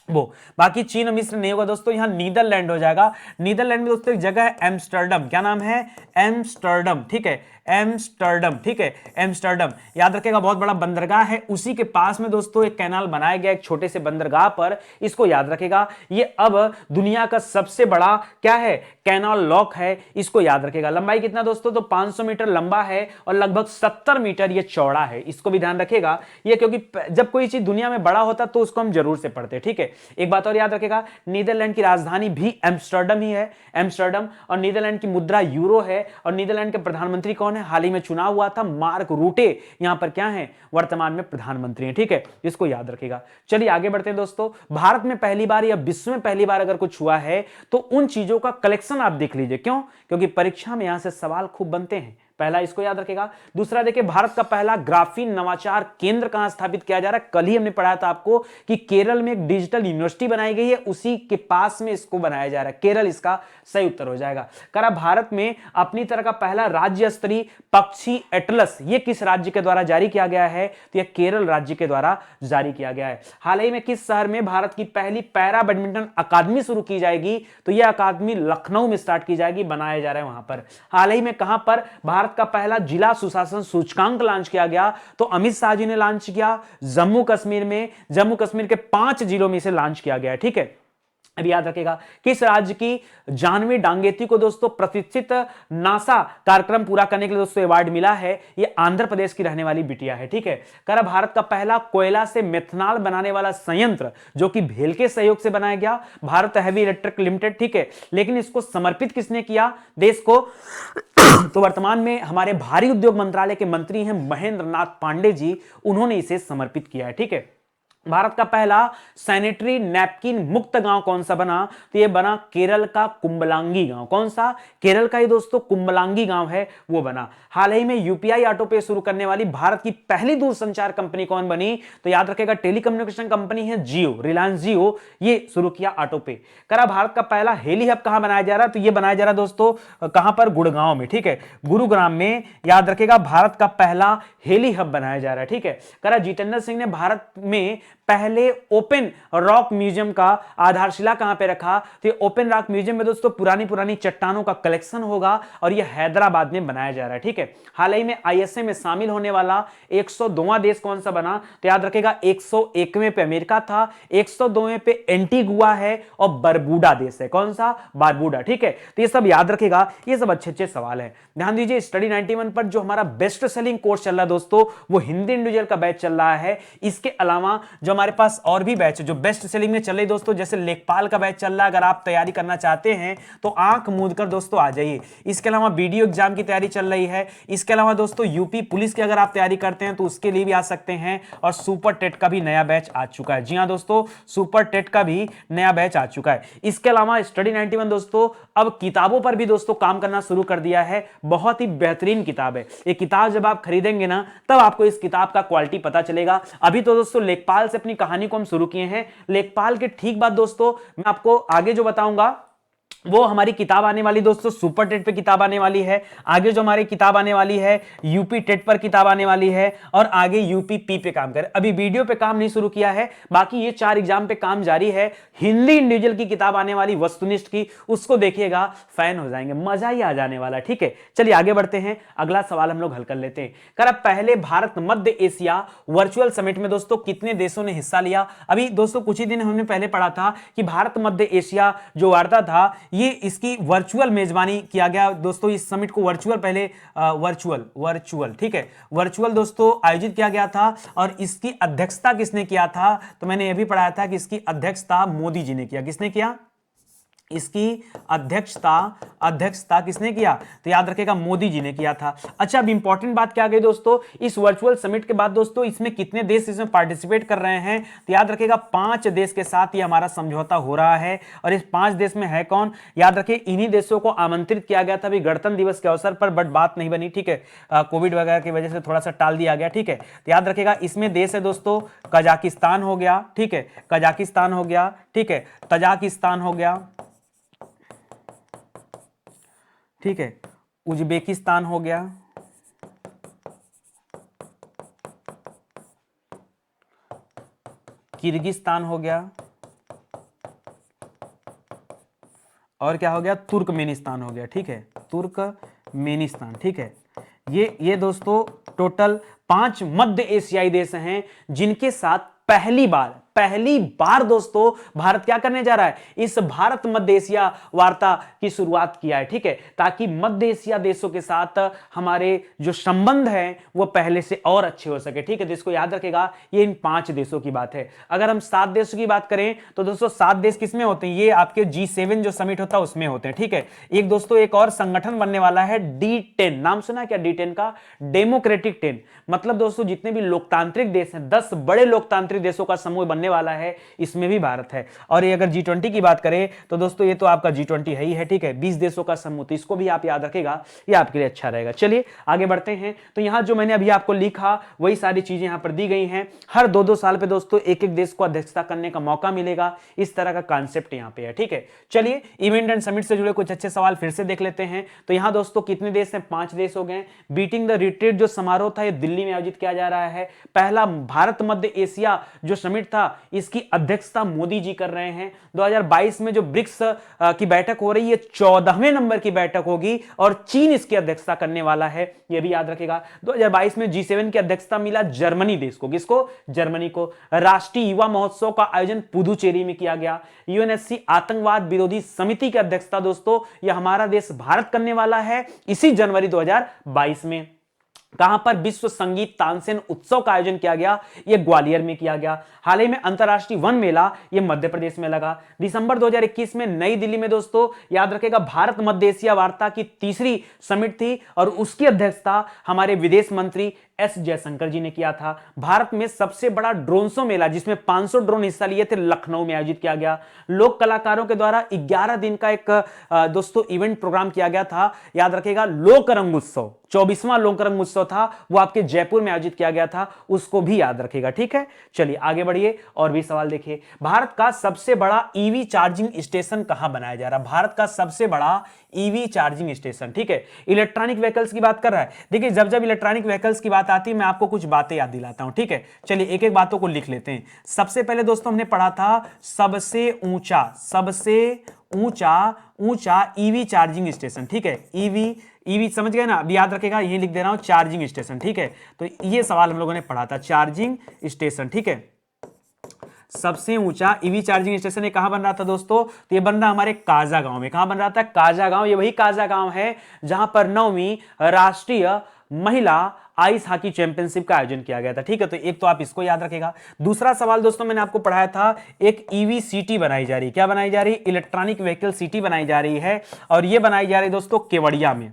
वो? बाकी चीन और मिस्र नहीं होगा दोस्तों, यहां नीदरलैंड हो जाएगा। नीदरलैंड में दोस्तों एक जगह है एम्स्टर्डम। क्या नाम है? एम्स्टर्डम, ठीक है। एम्स्टर्डम, ठीक है, एम्स्टर्डम। याद रखेगा बहुत बड़ा बंदरगाह है, उसी के पास में दोस्तों एक कैनाल बनाया गया एक छोटे से बंदरगाह पर, इसको याद रखेगा। ये अब दुनिया का सबसे बड़ा क्या है? कैनाल लॉक है, इसको याद रखेगा। लंबाई कितना दोस्तों? तो 500 मीटर लंबा है और लगभग 70 मीटर ये चौड़ा है, इसको भी ध्यान रखेगा। ये क्योंकि जब कोई चीज दुनिया में बड़ा होता तो उसको हम जरूर से पढ़ते, ठीक है। एक बात और याद रखेगा, नीदरलैंड की राजधानी भी एम्स्टर्डम ही है, एम्स्टर्डम। और नीदरलैंड की मुद्रा यूरो है। और नीदरलैंड के प्रधानमंत्री कौन है? हाल ही में चुनाव हुआ था, मार्क रूटे यहां पर क्या है? वर्तमान में प्रधानमंत्री हैं, ठीक है। इसको याद रखेगा। चलिए आगे बढ़ते हैं दोस्तों। भारत में पहली बार या विश्व में पहली बार अगर कुछ हुआ है तो उन चीजों का कलेक्शन आप देख लीजिए। क्यों? क्योंकि परीक्षा में यहां से सवाल खूब बनते हैं। पहला इसको याद रखेगा। दूसरा देखिए, भारत का पहला ग्राफीन नवाचार केंद्र कहां स्थापित किया जा रहा है? कल ही हमने पढ़ाया था आपको कि केरल में एक डिजिटल यूनिवर्सिटी बनाई गई है, उसी के पास में इसको बनाया जा रहा है। केरल इसका सही उत्तर हो जाएगा। करा भारत में अपनी तरह का पहला राज्य स्तरीय पक्षी एटलस ये किस राज्य के द्वारा जारी किया गया है? तो यह केरल राज्य के द्वारा जारी किया गया है। हाल ही में किस शहर में भारत की पहली पैरा बैडमिंटन अकादमी शुरू की जाएगी? तो यह अकादमी लखनऊ में स्टार्ट की जाएगी, बनाया जा रहा है वहां पर। हाल ही में कहां पर भारत का पहला जिला सुशासन सूचकांक लॉन्च किया गया? तो अमित शाह जी ने लॉन्च किया जम्मू कश्मीर में। जम्मू कश्मीर के 5 जिलों में इसे लॉन्च किया गया है, ठीक है। अब याद रखेगा, किस राज्य की जानवी डांगेती को दोस्तों प्रतिष्ठित नासा कार्यक्रम पूरा करने के लिए दोस्तों अवार्ड मिला है? ये आंध्र प्रदेश की रहने वाली बिटिया है, ठीक है। करा भारत का पहला कोयला से मेथनॉल बनाने वाला संयंत्र जो कि भेल के सहयोग से बनाया गया, भारत हैवी इलेक्ट्रिक लिमिटेड, ठीक है। लेकिन इसको समर्पित किसने किया देश को? तो वर्तमान में हमारे भारी उद्योग मंत्रालय के मंत्री हैं महेंद्र नाथ पांडे जी, उन्होंने इसे समर्पित किया है, ठीक है। भारत का पहला सैनिटरी नैपकिन मुक्त गांव कौन सा बना? तो यह बना केरल का कुंबलांगी गांव। कौन सा? केरल का ही दोस्तों कुंबलांगी गांव है वो बना। हाल ही में यूपीआई ऑटो पे शुरू करने वाली भारत की पहली दूरसंचार कंपनी कौन बनी? तो याद रखेगा टेलीकम्युनिकेशन कंपनी है जियो, रिलायंस जियो, ये शुरू किया ऑटो पे। करा भारत का पहला हेली हब कहां बनाया जा रहा है? तो ये बनाया जा रहा है दोस्तों कहां पर? गुड़गांव में, ठीक है, गुरुग्राम में। याद रखेगा भारत का पहला हेली हब बनाया जा रहा है, ठीक है। करा जितेंद्र सिंह ने भारत में पहले ओपन रॉक म्यूजियम का आधारशिला कहां पे रखा? तो ये ओपन रॉक म्यूजियम में दोस्तों पुरानी पुरानी चट्टानों का कलेक्शन होगा और ये हैदराबाद में बनाया जा रहा है, ठीक है। हाल ही में आईएसए में शामिल होने वाला 102वां देश कौन सा बना? तो याद रखेगा 101वें पे अमेरिका था, 102वें पे एंटीगुआ है और बरबूडा देश है। कौन सा? बारबूडा, ठीक है। तो ये सब याद रखेगा, ये सब अच्छे अच्छे सवाल है। ध्यान दीजिए स्टडी 91 पर जो हमारा बेस्ट सेलिंग कोर्स चल रहा है दोस्तों, वो हिंदी इंडिविजुअल का बैच चल रहा है। इसके अलावा जो हमारे पास और भी बैच है जो बेस्ट सेलिंग में चल रही दोस्तों, जैसे लेखपाल का बैच चल रहा है। अगर आप तैयारी करना चाहते हैं तो आंख मूंद कर दोस्तों आ जाइए। इसके अलावा वीडियो एग्जाम की तैयारी चल रही है। इसके अलावा दोस्तों यूपी पुलिस की अगर आप तैयारी करते हैं तो उसके लिए भी आ सकते हैं। और सुपर टेट का भी नया बैच आ चुका है। जी हां दोस्तों, सुपर टेट का भी नया बैच आ चुका है। इसके अलावा स्टडी 91 दोस्तों अब किताबों पर भी दोस्तों काम करना शुरू कर दिया है। बहुत ही बेहतरीन किताब है ये किताब। जब आप खरीदेंगे ना तब आपको इस किताब का क्वालिटी पता चलेगा। अभी तो दोस्तों लेखपाल से अपनी कहानी को हम शुरू किए हैं। लेखपाल के ठीक बाद दोस्तों मैं आपको आगे जो बताऊंगा वो हमारी किताब आने वाली दोस्तों सुपर टेट पे किताब आने वाली है। आगे जो हमारी किताब आने वाली है यूपी टेट पर किताब आने वाली है। और आगे यूपी पी पे काम करें। अभी वीडियो पे काम नहीं शुरू किया है, बाकी ये 4 एग्जाम पे काम जारी है। हिंदी इंडिविजुअल की किताब आने वाली वस्तुनिष्ठ की, उसको देखिएगा, फैन हो जाएंगे, मजा ही आ जाने वाला, ठीक है। चलिए आगे बढ़ते हैं, अगला सवाल हम लोग हल कर लेते हैं। कर पहले भारत मध्य एशिया वर्चुअल समिट में दोस्तों कितने देशों ने हिस्सा लिया? अभी दोस्तों कुछ ही दिन हमने पहले पढ़ा था कि भारत मध्य एशिया जो वार्ता था ये इसकी वर्चुअल मेजबानी किया गया दोस्तों। इस समिट को वर्चुअल पहले वर्चुअल ठीक है, वर्चुअल दोस्तों आयोजित किया गया था। और इसकी अध्यक्षता किसने किया था? तो मैंने यह भी पढ़ाया था कि इसकी अध्यक्षता मोदी जी ने किया। किसने किया? इसकी अध्यक्षता किसने किया? तो याद रखेगा मोदी जी ने किया था। अच्छा, अब इंपॉर्टेंट बात क्या गई दोस्तों, इस वर्चुअल समिट के बाद दोस्तों इसमें कितने देश इसमें पार्टिसिपेट कर रहे हैं? तो याद रखेगा 5 देश के साथ ये हमारा समझौता हो रहा है। और इस 5 देश में है कौन? याद रखिए इन्हीं देशों को आमंत्रित किया गया था अभी गणतंत्र दिवस के अवसर पर, बट बात नहीं बनी, ठीक है, कोविड वगैरह की वजह से थोड़ा सा टाल दिया गया, ठीक है। तो याद रखेगा इसमें देश है दोस्तों कजाकिस्तान हो गया, ठीक है, कजाकिस्तान हो गया, ठीक है, तजाकिस्तान हो गया, ठीक है, उज्बेकिस्तान हो गया, किर्गिस्तान हो गया, और क्या हो गया? तुर्कमेनिस्तान हो गया, ठीक है, तुर्कमेनिस्तान, ठीक है। ये दोस्तों टोटल 5 मध्य एशियाई देश हैं जिनके साथ पहली बार दोस्तों भारत क्या करने जा रहा है? इस भारत मध्य एशिया वार्ता की शुरुआत किया है, ठीक है, ताकि मध्य एशिया देशों के साथ हमारे जो संबंध हैं वो पहले से और अच्छे हो सके, ठीक है। तो इसको याद रखेगा, ये इन 5 देशों की बात है। अगर हम 7 देशों की बात करें तो दोस्तों 7 देश किसमें होते हैं? ये आपके G7 जो समिट होता है उसमें होते हैं, ठीक है। एक दोस्तों एक और संगठन बनने वाला है D10, नाम सुना है क्या D10 का? डेमोक्रेटिक 10। मतलब दोस्तों जितने भी लोकतांत्रिक देश हैं, 10 बड़े लोकतांत्रिक देशों का समूह बनने वाला है, इसमें भी भारत है। और ये अगर G20 की बात करें तो दोस्तों ये तो आपका G20 है ही है, ठीक है, 20 देशों का समूह, तो इसको भी आप याद रखेगा, ये आपके लिए अच्छा रहेगा। चलिए आगे बढ़ते हैं। तो यहां जो मैंने अभी आपको लिखा वही सारी चीजें यहां पर दी गई हैं। हर 2-2 साल पे दोस्तों एक एक देश को अध्यक्षता करने का मौका मिलेगा, इस तरह का कॉन्सेप्ट यहां पे है, ठीक है। चलिए इवेंट एंड समिट से जुड़े कुछ अच्छे सवाल फिर से देख लेते हैं। तो यहां दोस्तों कितने देश हैं? 5 देश हो गए। बीटिंग द रिट्रीट जो समारोह था ये दिल्ली में आयोजित किया जा रहा है। पहला भारत मध्य एशिया जो समिट था इसकी अध्यक्षता मोदी जी कर रहे हैं। 2022 में जो ब्रिक्स की बैठक हो रही है 14वें नंबर की बैठक होगी और चीन इसकी अध्यक्षता करने वाला है, यह भी याद रखेगा। 2022 में G7 की अध्यक्षता मिला जर्मनी देश को। किसको? जर्मनी को। राष्ट्रीय युवा महोत्सव का आयोजन पुदुचेरी में किया गया। यूएनएससी आतंकवाद विरोधी समिति की अध्यक्षता दोस्तों यह हमारा देश भारत करने वाला है इसी जनवरी 2022 में। कहां पर? विश्व संगीत तानसेन उत्सव का आयोजन किया गया, यह ग्वालियर में किया गया। हाल ही में अंतरराष्ट्रीय वन मेला यह मध्य प्रदेश में लगा। दिसंबर 2021 में नई दिल्ली में दोस्तों याद रखेगा भारत मध्य एशिया वार्ता की तीसरी समिट थी और उसकी अध्यक्षता हमारे विदेश मंत्री एस जयशंकर जी ने किया था। भारत में सबसे बड़ा ड्रोन शो मेला जिसमें 500 ड्रोन हिस्सा लिए थे, लखनऊ में आयोजित किया गया। लोक कलाकारों के द्वारा 11 दिन का एक दोस्तों इवेंट प्रोग्राम किया गया था, याद रखेगा, लोक रंग उत्सव, 24वां लोक रंग उत्सव था, वो आपके जयपुर में आयोजित किया गया था, उसको भी याद रखेगा। ठीक है, चलिए आगे बढ़िए और भी सवाल देखिए। भारत का सबसे बड़ा ईवी चार्जिंग स्टेशन कहां बनाया जा रहा है? भारत का सबसे बड़ा ईवी चार्जिंग स्टेशन, ठीक है, इलेक्ट्रॉनिक व्हीकल्स की बात कर रहा है। देखिए जब जब इलेक्ट्रॉनिक व्हीकल्स की बात आती है मैं आपको कुछ बातें याद दिलाता हूं, ठीक है। चलिए एक एक बातों को लिख लेते हैं। सबसे पहले दोस्तों हमने पढ़ा था सबसे ऊंचा ईवी चार्जिंग स्टेशन, ठीक है, ईवी समझ गए ना, अब याद रखेगा, ये लिख दे रहा हूं चार्जिंग स्टेशन, ठीक है। तो ये सवाल हम लोगों ने पढ़ा था, चार्जिंग स्टेशन, ठीक है। सबसे ऊंचा ईवी चार्जिंग स्टेशन ये कहां बन रहा था दोस्तों? तो ये बन रहा हमारे काजा गांव में। कहां बन रहा था? काजा गांव। ये वही काजा गांव है जहां पर 9वीं राष्ट्रीय महिला आइस हॉकी चैंपियनशिप का आयोजन किया गया था, ठीक है। तो एक तो आप इसको याद रखेगा। दूसरा सवाल दोस्तों मैंने आपको पढ़ाया था, एक ईवी सिटी बनाई जा रही है। क्या बनाई जा रही? इलेक्ट्रॉनिक व्हीकल सिटी बनाई जा रही है, और ये बनाई जा रही है दोस्तों केवड़िया में।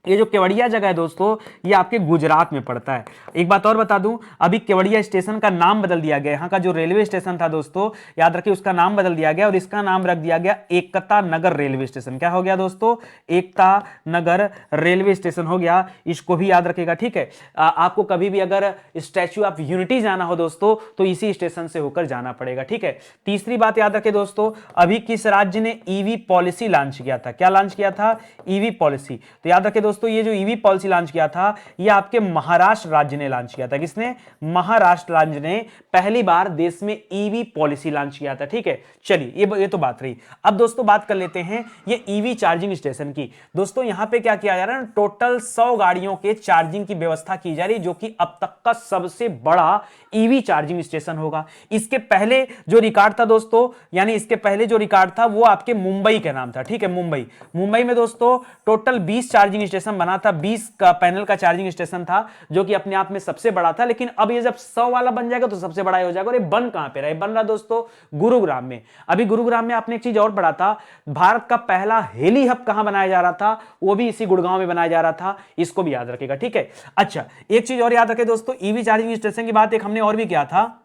ये जो केवड़िया जगह है दोस्तों, ये आपके गुजरात में पड़ता है। एक बात और बता दूं, अभी केवड़िया स्टेशन का नाम बदल दिया गया। यहाँ का जो रेलवे स्टेशन था दोस्तों, याद रखिए, उसका नाम बदल दिया गया और इसका नाम रख दिया गया एकता नगर रेलवे स्टेशन। क्या हो गया दोस्तों? एकता नगर रेलवे स्टेशन हो गया। इसको भी याद रखिएगा, ठीक है। आपको कभी भी अगर स्टैच्यू ऑफ यूनिटी जाना हो दोस्तों, तो इसी स्टेशन से होकर जाना पड़ेगा, ठीक है। तीसरी बात याद रखिए दोस्तों, अभी किस राज्य ने ईवी पॉलिसी लॉन्च किया था? क्या लॉन्च किया था? EV policy. तो याद रखिए दोस्तों, ये जो ईवी पॉलिसी लॉन्च किया था, ये आपके महाराष्ट्र राज्य ने लॉन्च किया था। किसने? महाराष्ट्र राज्य ने पहली बार देश में ईवी पॉलिसी लॉन्च किया था, ठीक है। चलिए ये तो बात रही। अब दोस्तों बात कर लेते हैं ये ईवी चार्जिंग स्टेशन की। दोस्तों यहां पे क्या किया जा रहा है? टोटल 100 गाड़ियों के चार्जिंग की व्यवस्था की जा रही, जो कि अब तक का सबसे बड़ा ईवी चार्जिंग स्टेशन होगा। इसके पहले जो रिकॉर्ड था दोस्तों, यानी इसके पहले जो रिकॉर्ड था वो आपके मुंबई के नाम था, ठीक है। मुंबई में दोस्तों टोटल 20 चार्जिंग स्टेशन बना था, 20 का पैनल का चार्जिंग स्टेशन था, जो कि अपने आप में सबसे बड़ा था। लेकिन अब ये जब 100 वाला बन जाएगा तो सबसे बड़ा हो जाएगा। और ये बन कहां पे रहा? बन रहा दोस्तों गुरुग्राम में। अभी गुरुग्राम में आपने एक चीज और पढ़ा था, भारत का पहला हेली हब कहां बनाया जा रहा था? वो भी इसी गुड़गांव में बनाया जा रहा था। इसको भी याद रखेगा, ठीक है। अच्छा एक चीज और याद रखे दोस्तों, ईवी चार्जिंग स्टेशन की बात एक हमने और भी किया था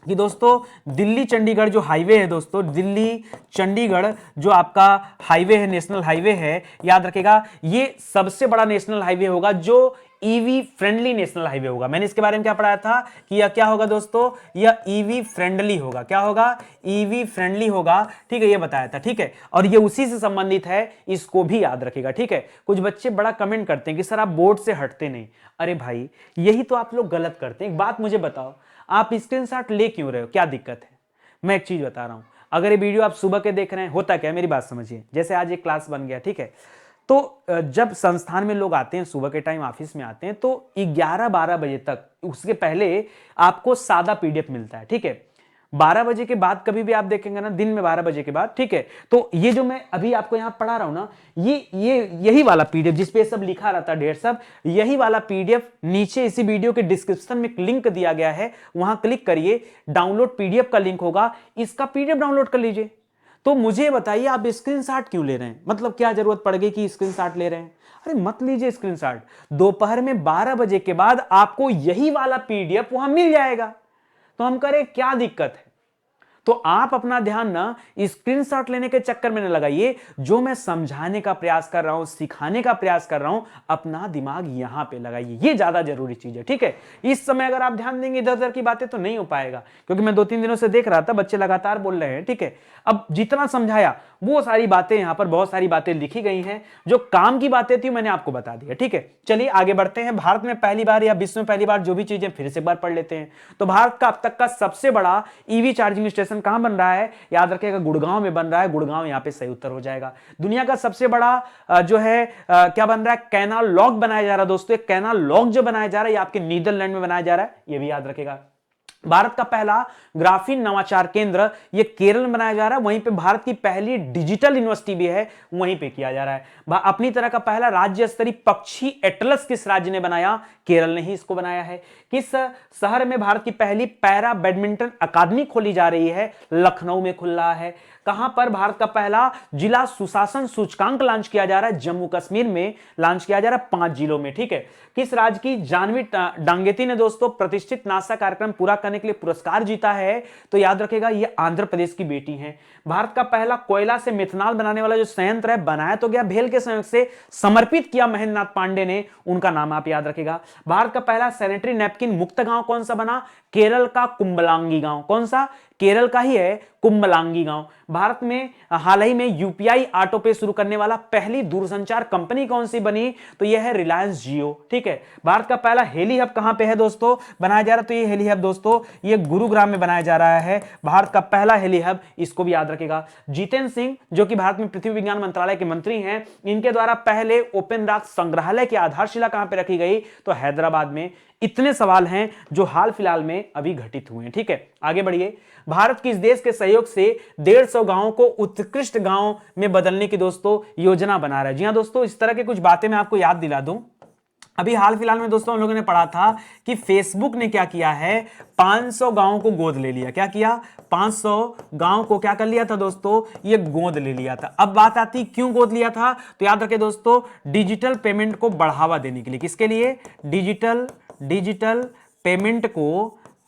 कि दोस्तों दिल्ली चंडीगढ़ जो हाईवे है दोस्तों, दिल्ली चंडीगढ़ जो आपका हाईवे है, नेशनल हाईवे है, याद रखेगा, ये सबसे बड़ा नेशनल हाईवे होगा जो ईवी फ्रेंडली नेशनल हाईवे होगा। मैंने इसके बारे में क्या पढ़ाया था कि यह क्या होगा दोस्तों? यह ईवी फ्रेंडली होगा। क्या होगा? ईवी फ्रेंडली होगा, ठीक है, ये बताया था, ठीक है। और ये उसी से संबंधित है, इसको भी याद रखेगा, ठीक है। कुछ बच्चे बड़ा कमेंट करते हैं कि सर आप बोर्ड से हटते नहीं। अरे भाई यही तो आप लोग गलत करते हैं। एक बात मुझे बताओ, आप स्क्रीनशॉट ले क्यों रहे हो? क्या दिक्कत है? मैं एक चीज बता रहा हूं, अगर ये वीडियो आप सुबह के देख रहे हैं, होता क्या, मेरी बात समझिए, जैसे आज एक क्लास बन गया, ठीक है, तो जब संस्थान में लोग आते हैं, सुबह के टाइम ऑफिस में आते हैं, तो 11-12 बजे तक, उसके पहले आपको सादा पीडीएफ मिलता है, ठीक है। 12 बजे के बाद कभी भी आप देखेंगे ना, दिन में 12 बजे के बाद, ठीक है, तो ये जो मैं अभी आपको यहां पढ़ा रहा हूं ना, यही वाला पीडीएफ जिसपे सब लिखा रहता है ढेर सब, यही वाला पीडीएफ नीचे इसी वीडियो के डिस्क्रिप्शन में लिंक दिया गया है, वहां क्लिक करिए, डाउनलोड पीडीएफ का लिंक होगा, इसका पीडीएफ डाउनलोड कर लीजिए। तो मुझे बताइए आप स्क्रीनशॉट क्यों ले रहे हैं? मतलब क्या जरूरत पड़ गई कि स्क्रीनशॉट ले रहे हैं? अरे मत लीजिए स्क्रीनशॉट, दोपहर में 12 बजे के बाद आपको यही वाला पीडीएफ वहां मिल जाएगा। तो हम करें, क्या दिक्कत है? तो आप अपना ध्यान ना स्क्रीनशॉट लेने के चक्कर में न लगाइए। जो मैं समझाने का प्रयास कर रहा हूं, सिखाने का प्रयास कर रहा हूं, अपना दिमाग यहां पे लगाइए, ये ज्यादा जरूरी चीज है, ठीक है। इस समय अगर आप ध्यान देंगे इधर उधर की बातें तो नहीं हो पाएगा, क्योंकि मैं 2-3 दिनों से देख रहा था बच्चे लगातार बोल रहे हैं, ठीक है। अब जितना समझाया वो सारी बातें, यहां पर बहुत सारी बातें लिखी गई हैं, जो काम की बातें थी मैंने आपको बता दिया, ठीक है। चलिए आगे बढ़ते हैं। भारत में पहली बार या विश्व में पहली बार, जो भी चीजें फिर से एक बार पढ़ लेते हैं। तो भारत का अब तक का सबसे बड़ा ईवी चार्जिंग स्टेशन कहां बन रहा है? याद रखिएगा गुड़गांव में बन रहा है। गुड़गांव यहां पे सही उत्तर हो जाएगा। दुनिया का सबसे बड़ा जो है क्या बन रहा है? कैनाल लॉक बनाया जा रहा है दोस्तों। एक कैनाल लॉक जो बनाया जा रहा है, ये आपके नीदरलैंड में बनाया जा रहा है, ये भी याद रखेगा। भारत का पहला ग्राफीन नवाचार केंद्र ये केरल में बनाया जा रहा है। वहीं पे भारत की पहली डिजिटल यूनिवर्सिटी भी है, वहीं पे किया जा रहा है। अपनी तरह का पहला राज्य स्तरीय पक्षी एटलस किस राज्य ने बनाया? केरल ने ही इसको बनाया है। किस शहर में भारत की पहली पैरा बैडमिंटन अकादमी खोली जा रही है? लखनऊ में खुल रहा है। कहां पर भारत का पहला जिला सुशासन सूचकांक लॉन्च किया जा रहा है? जम्मू कश्मीर में लॉन्च किया जा रहा है 5 जिलों में, ठीक है। किस राज्य की जानवी डांगेती ने दोस्तों प्रतिष्ठित नासा कार्यक्रम पूरा करने के लिए पुरस्कार जीता है? तो याद रखेगा ये आंध्र प्रदेश की बेटी है। भारत का पहला कोयला से मिथनॉल बनाने वाला जो संयंत्र है बनाया तो गया भेल के संयोग से, समर्पित किया महेंद्र नाथ पांडे ने, उनका नाम आप याद रखेगा। भारत का पहला सैनिटरी नैपकिन मुक्त गांव कौन सा बना? केरल का कुंबलांगी गांव। कौन सा? केरल का ही है कुंबलांगी गांव। भारत में हाल ही में यूपीआई ऑटो पे शुरू करने वाला पहली दूरसंचार कंपनी कौन सी बनी? तो यह है रिलायंस जियो, ठीक है। भारत का पहला हेली हब कहां पे है दोस्तों बनाया जा रहा है? तो ये हेली हब दोस्तों ये गुरुग्राम में बनाया जा रहा है, भारत का पहला हेली हब, इसको भी याद रखेगा। जितेंद्र सिंह जो कि भारत में पृथ्वी विज्ञान मंत्रालय के मंत्री हैं, इनके द्वारा पहले ओपन रॉक संग्रहालय की आधारशिला कहां पे रखी गई? तो हैदराबाद में। इतने सवाल हैं जो हाल फिलहाल में अभी घटित हुए हैं, ठीक है। आगे बढ़िए। भारत किस देश के सहयोग से 150 गांवों को उत्कृष्ट गांव में बदलने की दोस्तों योजना बना रहा है? जी हां दोस्तों, इस तरह के कुछ बातें मैं आपको याद दिला दूं। अभी हाल फिलहाल में दोस्तों हम लोगों ने पढ़ा था कि फेसबुक ने क्या किया है, 500 गांवों को गोद ले लिया। क्या किया? 500 गांव को क्या कर लिया था दोस्तों? ये गोद ले लिया था। अब बात आती क्यों गोद लिया था? तो याद रखें दोस्तों, डिजिटल पेमेंट को बढ़ावा देने के लिए। किसके लिए? डिजिटल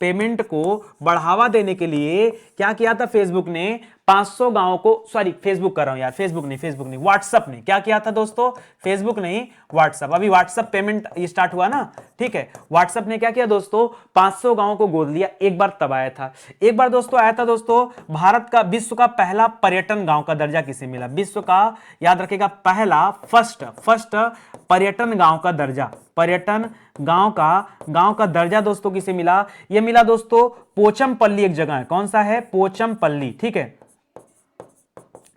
पेमेंट को बढ़ावा देने के लिए क्या किया था फेसबुक ने? 500 गांवों को, सॉरी फेसबुक कर रहा हूं यार, फेसबुक नहीं, व्हाट्सएप ने क्या किया था दोस्तों? फेसबुक नहीं, व्हाट्सएप। अभी व्हाट्सएप पेमेंट स्टार्ट हुआ ना, ठीक है। व्हाट्सएप ने क्या किया दोस्तों? 500 गांवों को गोद लिया। एक बार तब आया था, एक बार दोस्तों आया था दोस्तों, भारत का विश्व का पहला पर्यटन गांव का दर्जा किसे मिला? विश्व का, याद रखेगा, पहला फर्स्ट पर्यटन गांव का दर्जा, पर्यटन गांव का दर्जा दोस्तों किसे मिला? यह मिला दोस्तों पोचमपल्ली, एक जगह है। कौन सा है? पोचमपल्ली, ठीक है,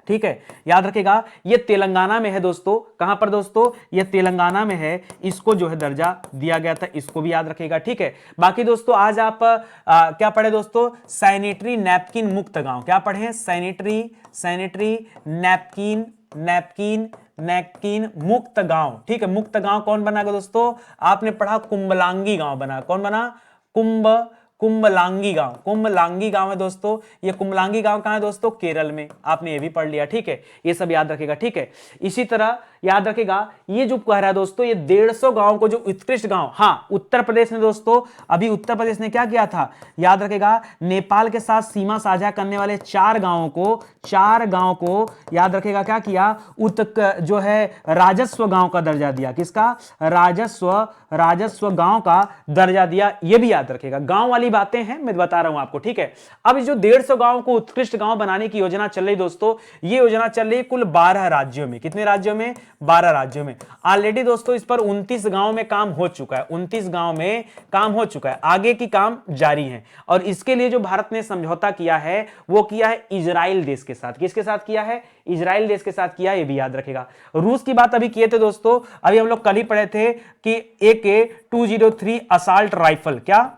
ठीक है। याद रखेगा ये तेलंगाना में है दोस्तों। कहां पर दोस्तों? ये तेलंगाना में है। इसको जो है दर्जा दिया गया था, इसको भी याद रखेगा, ठीक है। बाकी दोस्तों आज आप क्या पढ़े दोस्तों? सैनिटरी नैपकिन मुक्त गांव। क्या पढ़े? सैनिटरी नैपकिन मुक्त गांव, ठीक है। मुक्त गांव कौन बनाएगा दोस्तों? आपने पढ़ा कुंबलांगी गांव बना। कौन बना? कुंबलांगी गांव है दोस्तों। ये कुंबलांगी गांव कहां है दोस्तों? केरल में। आपने ये भी पढ़ लिया, ठीक है। ये सब याद रखेगा, ठीक है। इसी तरह याद रखेगा ये जो कह रहा है दोस्तों, ये 150 गांव को जो उत्कृष्ट गांव, हाँ उत्तर प्रदेश ने दोस्तों, अभी उत्तर प्रदेश ने क्या किया था? याद रखेगा नेपाल के साथ सीमा साझा करने वाले 4 गांवों को याद रखेगा क्या किया? जो है राजस्व गांव का दर्जा दिया। किसका? राजस्व गांव का दर्जा दिया। ये भी याद रखेगा। गांव वाली बातें हैं, मैं बता रहा हूं आपको, ठीक है। अब जो 150 गांव को उत्कृष्ट गांव बनाने की योजना चल रही दोस्तों, ये योजना चल रही कुल 12 राज्यों में। कितने राज्यों में? 12 राज्यों में। ऑलरेडी दोस्तों इस पर 29 गांव में काम हो चुका है, 29 गांव में काम हो चुका है, आगे की काम जारी है। और इसके लिए जो भारत ने समझौता किया है वो किया है इजराइल देश के साथ। किसके साथ किया है? इजराइल देश के साथ किया, ये भी याद रखेगा। रूस की बात अभी किए थे दोस्तों, अभी हम लोग कल ही पढ़े थे कि AK-203 असाल्ट राइफल, क्या?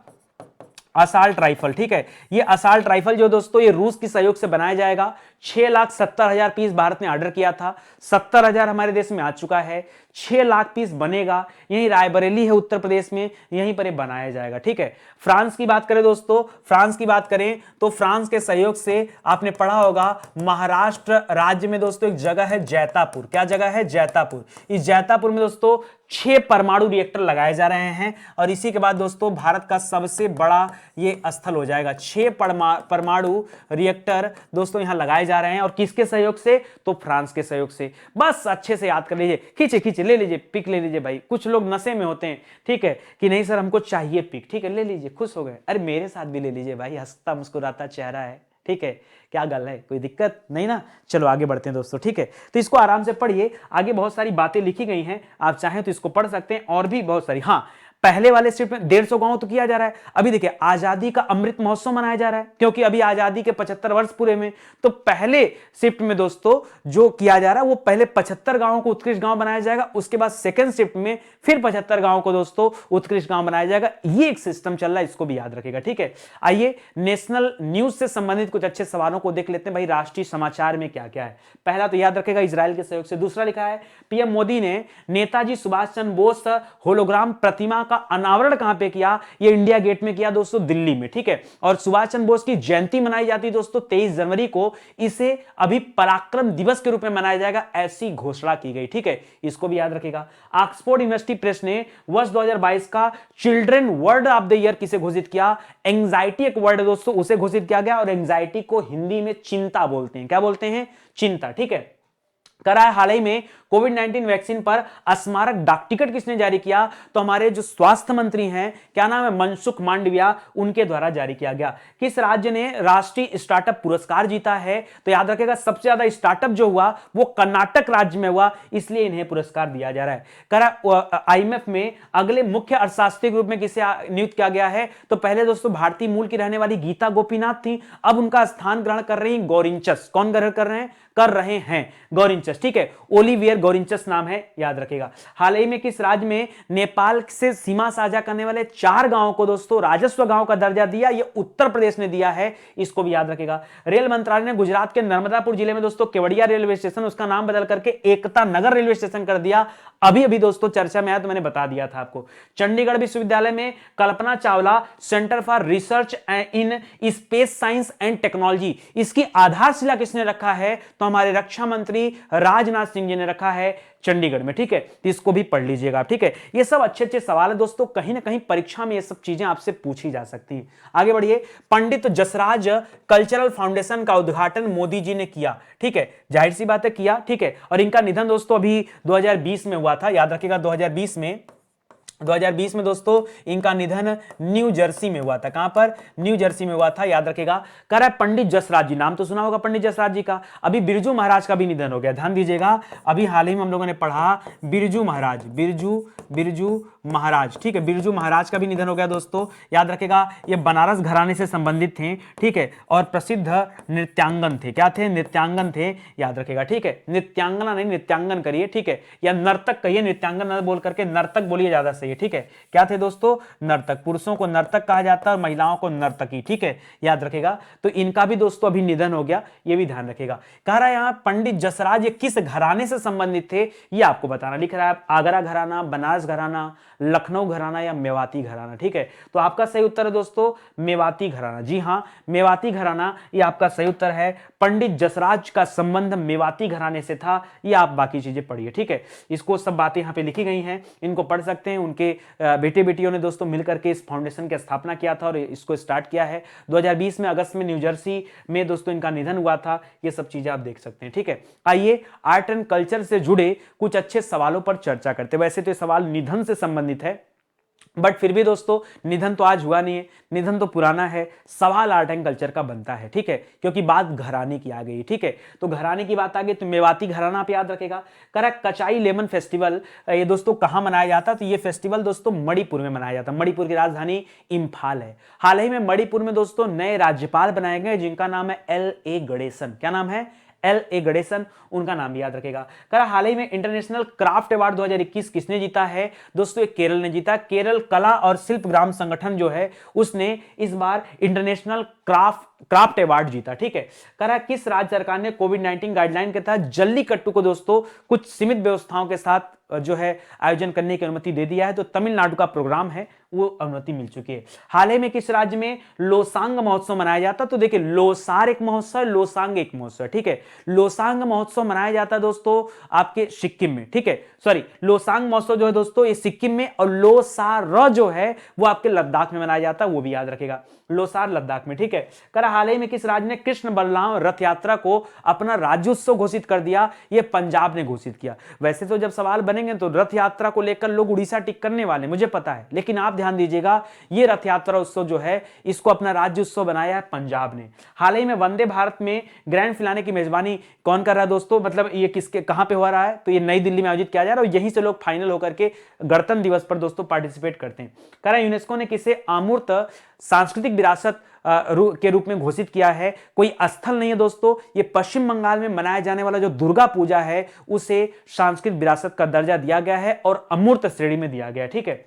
असाल्ट राइफल, ठीक है। ये असाल्ट राइफल जो दोस्तों ये रूस की सहयोग से बनाया जाएगा। 6,70,000 पीस भारत ने ऑर्डर किया था, 70,000 हमारे देश में आ चुका है, 6 लाख पीस बनेगा। यही रायबरेली है उत्तर प्रदेश में, यहीं पर ये बनाया जाएगा, ठीक है। फ्रांस की बात करें दोस्तों, फ्रांस की बात करें तो फ्रांस के सहयोग से आपने पढ़ा होगा महाराष्ट्र राज्य में दोस्तों एक जगह है जैतापुर। क्या जगह है? जैतापुर। इस जैतापुर में दोस्तों 6 परमाणु रिएक्टर लगाए जा रहे हैं और इसी के बाद दोस्तों भारत का सबसे बड़ा ये स्थल हो जाएगा। 6 परमाणु रिएक्टर दोस्तों यहां लगाए जा रहे हैं और किसके सहयोग से? तो फ्रांस के सहयोग से। बस अच्छे से याद कर लीजिए, खींचे ले लीजिए, पिक ले लीजिए भाई। कुछ लोग नशे में होते हैं, ठीक है, कि नहीं सर हमको चाहिए पिक, ठीक है ले लीजिए, खुश हो गए। अरे मेरे साथ भी ले लीजिए भाई, हंसता मुस्कुराता चेहरा है, ठीक है। क्या गल है, कोई दिक्कत नहीं ना। चलो आगे बढ़ते हैं दोस्तों, ठीक है। तो इसको आराम से पढ़िए, आगे बहुत सारी बातें लिखी गई हैं, आप चाहें तो इसको पढ़ सकते हैं और भी बहुत सारी। हाँ, पहले वाले शिफ्ट में 150 गांव तो किया जा रहा है। अभी देखिए आजादी का अमृत महोत्सव मनाया जा रहा है, क्योंकि अभी आजादी के 75 वर्ष पूरे में। तो पहले शिफ्ट में दोस्तों जो किया जा रहा है वो पहले 75 गांवों को उत्कृष्ट गांव बनाया जाएगा, उसके बाद सेकंड शिफ्ट में फिर 75 गांवों को दोस्तों उत्कृष्ट गांव बनाया जाएगा। ये एक सिस्टम चल रहा है, इसको भी याद रखेगा, ठीक है। आइए नेशनल न्यूज से संबंधित कुछ अच्छे सवालों को देख लेते हैं भाई। राष्ट्रीय समाचार में क्या क्या है? पहला तो याद रखेगा इजराइल के सहयोग से। दूसरा लिखा है पीएम मोदी ने नेताजी सुभाष चंद्र बोस होलोग्राम प्रतिमा का अनावरण कहां पे किया? ये इंडिया गेट में किया दोस्तों, दिल्ली में, ठीक है। और सुभाष चंद्र बोस की जयंती मनाई जाती है दोस्तों 23 जनवरी को, इसे अभी पराक्रम दिवस के रूप में मनाया जाएगा, ऐसी घोषणा की गई, ठीक है। इसको भी याद रखिएगा। ऑक्सफोर्ड यूनिवर्सिटी प्रेस ने वर्ष 2022 का children word of the year किसे घोषित किया? एंजाइटी एक वर्ड है दोस्तों, उसे घोषित किया गया, और एंजाइटी को हिंदी में चिंता बोलते हैं। क्या बोलते हैं? चिंता, ठीक है। करा है हाल ही में कोविड 19 वैक्सीन पर स्मारक डाक टिकट किसने जारी किया? तो हमारे जो स्वास्थ्य मंत्री हैं, क्या नाम है, मनसुख मांडविया, उनके द्वारा जारी किया गया। किस राज्य ने राष्ट्रीय स्टार्टअप पुरस्कार जीता है? तो याद रखिएगा, सबसे ज्यादा स्टार्टअप जो हुआ वो कर्नाटक राज्य में हुआ, इसलिए इन्हें पुरस्कार दिया जा रहा है। करा आईएमएफ में अगले मुख्य अर्थशास्त्री के रूप में किसे नियुक्त किया गया है? तो पहले दोस्तों भारतीय मूल की रहने वाली गीता गोपीनाथ थी, अब उनका स्थान ग्रहण कर रही गौरिंचस। कौन ग्रहण कर रहे हैं? गौरिंचस, ठीक है। ओलिवियर गौरिंचस नाम है, याद रखेगा। हाल ही में किस राज्य में नेपाल से सीमा साझा करने वाले 4 गांवों को दोस्तों राजस्व गांव का दर्जा दिया? ये उत्तर प्रदेश ने दिया है, इसको भी याद रखेगा। रेल मंत्रालय ने गुजरात के नर्मदापुर जिले में दोस्तों केवड़िया रेलवे स्टेशन, उसका नाम बदल करके एकता नगर रेलवे स्टेशन कर दिया। अभी अभी दोस्तों चर्चा में आया तो मैंने बता दिया था आपको। चंडीगढ़ विश्वविद्यालय में Kalpana Chawla centre for research in space science and technology, इसकी आधारशिला किसने रखा है? तो हमारे रक्षा मंत्री राजनाथ सिंह जी ने रखा है चंडीगढ़ में, ठीक है। तो इसको भी पढ़ लीजिएगा, ठीक है। ये सब अच्छे अच्छे सवाल है दोस्तों, कहीं ना कहीं परीक्षा में ये सब चीजें आपसे पूछी जा सकती हैं। आगे बढ़िए। पंडित जसराज कल्चरल फाउंडेशन का उद्घाटन मोदी जी ने किया, ठीक है, जाहिर सी बात है किया, ठीक है। और इनका निधन दोस्तों अभी 2020 में हुआ था, याद रखिएगा। 2020 में दोस्तों इनका निधन न्यू जर्सी में हुआ था। कहां पर? न्यू जर्सी में हुआ था, याद रखेगा। कह रहा है पंडित जसराज जी, नाम तो सुना होगा पंडित जसराज जी का। अभी बिरजू महाराज का भी निधन हो गया, ध्यान दीजिएगा। अभी हाल ही में हम लोगों ने पढ़ा बिरजू महाराज, बिरजू महाराज, ठीक है। बिरजू महाराज का भी निधन हो गया दोस्तों, याद रखेगा। ये बनारस घराने से संबंधित थे, ठीक है, और प्रसिद्ध नृत्यांगन थे। क्या थे? नृत्यांगन थे, याद रखेगा, ठीक है। नृत्यांगना नहीं, नृत्यांगन करिए, ठीक है, या नर्तक कहिए, नृत्यांगन न बोल करके नर्तक बोलिए, ज्यादा सही है, ठीक है। क्या थे दोस्तों? नर्तक। पुरुषों को नर्तक कहा जाता है और महिलाओं को नर्तकी, ठीक है, याद रखेगा। तो इनका भी दोस्तों अभी निधन हो गया, ये भी ध्यान रखेगा। कह रहा है यहां पंडित जसराज ये किस घराने से संबंधित थे, ये आपको बताना। लिख रहा है आगरा घराना, बनारस घराना, लखनऊ घराना या मेवाती घराना, ठीक है। तो आपका सही उत्तर है दोस्तों मेवाती घराना। जी हां, मेवाती घराना, ये आपका सही उत्तर है। पंडित जसराज का संबंध मेवाती घराने से था। ये आप बाकी चीजें पढ़िए, ठीक है। इसको सब बातें यहां पे लिखी गई हैं, इनको पढ़ सकते हैं। उनके बेटे बेटियों ने दोस्तों मिलकर के इस फाउंडेशन की स्थापना किया था और इसको स्टार्ट किया है। 2020 में अगस्त में न्यू जर्सी में दोस्तों इनका निधन हुआ था। ये सब चीजें आप देख सकते हैं, ठीक है। आइए आर्ट एंड कल्चर से जुड़े कुछ अच्छे सवालों पर चर्चा करते हैं। वैसे तो ये सवाल निधन से संबंधित है, बट फिर भी दोस्तों निधन तो आज हुआ नहीं है, निधन तो पुराना है। सवाल आर्ट एंड कल्चर का बनता है, ठीक है, क्योंकि बात घराने की आ गई, ठीक है। तो घराने की बात आ गई तो मेवाती घराना आप याद रखेगा। करेक्ट। कचाई लेमन फेस्टिवल ये दोस्तों कहां मनाया जाता? तो ये फेस्टिवल दोस्तों मणिपुर में मनाया जाता है। मणिपुर की राजधानी इंफाल है। हाल ही में मणिपुर में दोस्तों नए राज्यपाल बनाए गए, जिनका नाम है L.A. गणेशन। क्या नाम है? L.A. गणेशन, उनका नाम याद रखेगा। करा हाल ही में इंटरनेशनल क्राफ्ट अवार्ड 2021 किसने जीता है? दोस्तों ये केरल ने जीता। केरल कला और शिल्प ग्राम संगठन जो है उसने इस बार इंटरनेशनल क्राफ्ट अवार्ड जीता, ठीक है। करा किस राज्य सरकार ने कोविड-19 गाइडलाइन के तहत जल्लीकट्टू को दोस्तों कुछ सीमित व्यवस्थाओं के साथ जो है आयोजन करने की अनुमति दे दिया है? तो तमिलनाडु का प्रोग्राम है, वो अनुमति मिल चुकी है। हाल ही में किस राज्य में लोसांग महोत्सव मनाया जाता? तो देखिए लोसार एक महोत्सव, लोसांग एक महोत्सव, ठीक है। लोसांग महोत्सव मनाया जाता है दोस्तों आपके सिक्किम में, ठीक है। सॉरी, लोसांग महोत्सव जो है दोस्तों ये सिक्किम में, और लोसार जो है वो आपके लद्दाख में मनाया जाता है, वो भी याद रखेगा। लोसार लद्दाख में, ठीक है। करा हाल ही में किस राज्य ने कृष्ण बलराम रथ यात्रा को अपना राज्योत्सव घोषित कर दिया? ये पंजाब ने घोषित किया। वैसे तो जब सवाल बनेंगे तो रथ यात्रा को लेकर लोग उड़ीसा टिक करने वाले, मुझे पता है, लेकिन आप ध्यान दीजिएगा ये रथ यात्रा उत्सव जो है इसको अपना राज्य उत्सव बनाया है पंजाब ने। हाल ही में वंदे भारत में ग्रैंड फिनाले की मेजबानी कौन कर रहा है दोस्तों? मतलब ये किसके कहां पे हो रहा है? तो ये नई दिल्ली में आयोजित किया जा रहा है और यहीं से लोग फाइनल होकर के गणतंत्र दिवस पर दोस्तों पार्टिसिपेट करते हैं। कह रहा यूनेस्को ने किसे अमूर्त सांस्कृतिक विरासत के रूप में घोषित किया है? कोई स्थल नहीं है दोस्तों, ये पश्चिम बंगाल में मनाया जाने वाला जो दुर्गा पूजा है उसे सांस्कृतिक विरासत का दर्जा दिया गया है और अमूर्त श्रेणी में दिया गया है, ठीक है।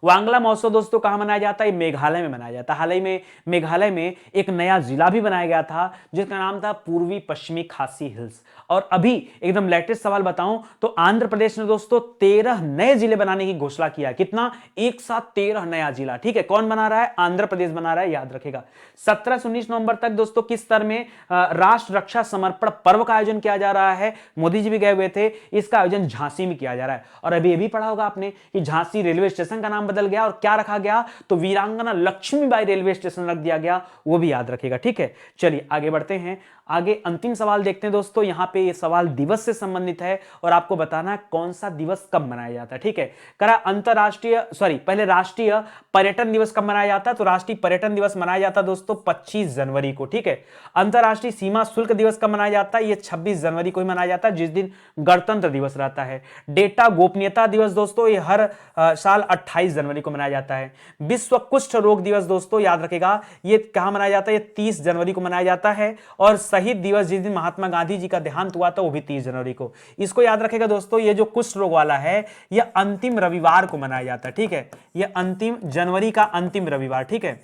वांगला महोत्सव दोस्तों कहां मनाया जाता है? मेघालय में मनाया जाता है। हाल ही में मेघालय में एक नया जिला भी बनाया गया था जिसका नाम था पूर्वी पश्चिमी खासी हिल्स। और अभी एकदम लेटेस्ट सवाल बताऊं तो आंध्र प्रदेश ने दोस्तों 13 नए जिले बनाने की घोषणा किया। कितना? एक साथ 13 नया जिला। ठीक है, कौन बना रहा है? आंध्र प्रदेश बना रहा है, याद रखेगा। 17 से 19 नवंबर तक दोस्तों किस स्तर में राष्ट्र रक्षा समर्पण पर्व का आयोजन किया जा रहा है? मोदी जी भी गए हुए थे। इसका आयोजन झांसी में किया जा रहा है। और अभी ये भी पढ़ा होगा आपने कि झांसी रेलवे स्टेशन का नाम बदल गया और क्या रखा गया? तो वीरांगना लक्ष्मीबाई रेलवे स्टेशन रख दिया गया, वो भी याद रखेगा। ठीक है, चलिए आगे बढ़ते हैं। आगे अंतिम सवाल देखते हैं दोस्तों। यहां पे ये सवाल दिवस से संबंधित है और आपको बताना है कौन सा दिवस कब मनाया जाता है। ठीक है, करा अंतरराष्ट्रीय पहले राष्ट्रीय पर्यटन दिवस कब मनाया जाता है? तो राष्ट्रीय पर्यटन दिवस मनाया जाता है दोस्तों 25 जनवरी को। ठीक है, अंतरराष्ट्रीय सीमा शुल्क दिवस कब मनाया जाता है? ये 26 जनवरी को ही मनाया जाता है, जिस दिन गणतंत्र दिवस रहता है। डेटा गोपनीयता दिवस दोस्तों ये हर साल 28 जनवरी को मनाया जाता है। विश्व कुष्ठ रोग दिवस दोस्तों याद रखेगा, ये कहां मनाया जाता है? ये 30 जनवरी को मनाया जाता है। और शहीद दिवस जिस दिन महात्मा गांधी जी का देहांत हुआ था वो भी 30 जनवरी को। इसको याद रखेगा दोस्तों, ये जो कुष्ठ रोग वाला है ये अंतिम रविवार को मनाया जाता है। ठीक है, ये अंतिम जनवरी का अंतिम रविवार। ठीक है,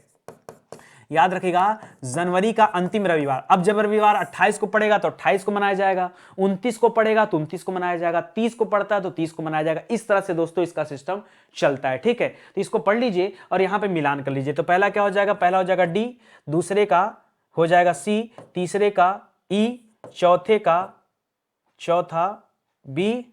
याद रखेगा, जनवरी का अंतिम रविवार। अब जब रविवार 28 को पड़ेगा तो 28 को मनाया जाएगा, 29 को पड़ेगा तो 29 को मनाया जाएगा, 30 को पड़ता है तो 30 को मनाया जाएगा। इस तरह से दोस्तों इसका सिस्टम चलता है। ठीक है, तो इसको पढ़ लीजिए और यहां पे मिलान कर लीजिए। तो पहला क्या हो जाएगा? पहला हो जाएगा डी, दूसरे का हो जाएगा सी, तीसरे का ई, चौथा बी,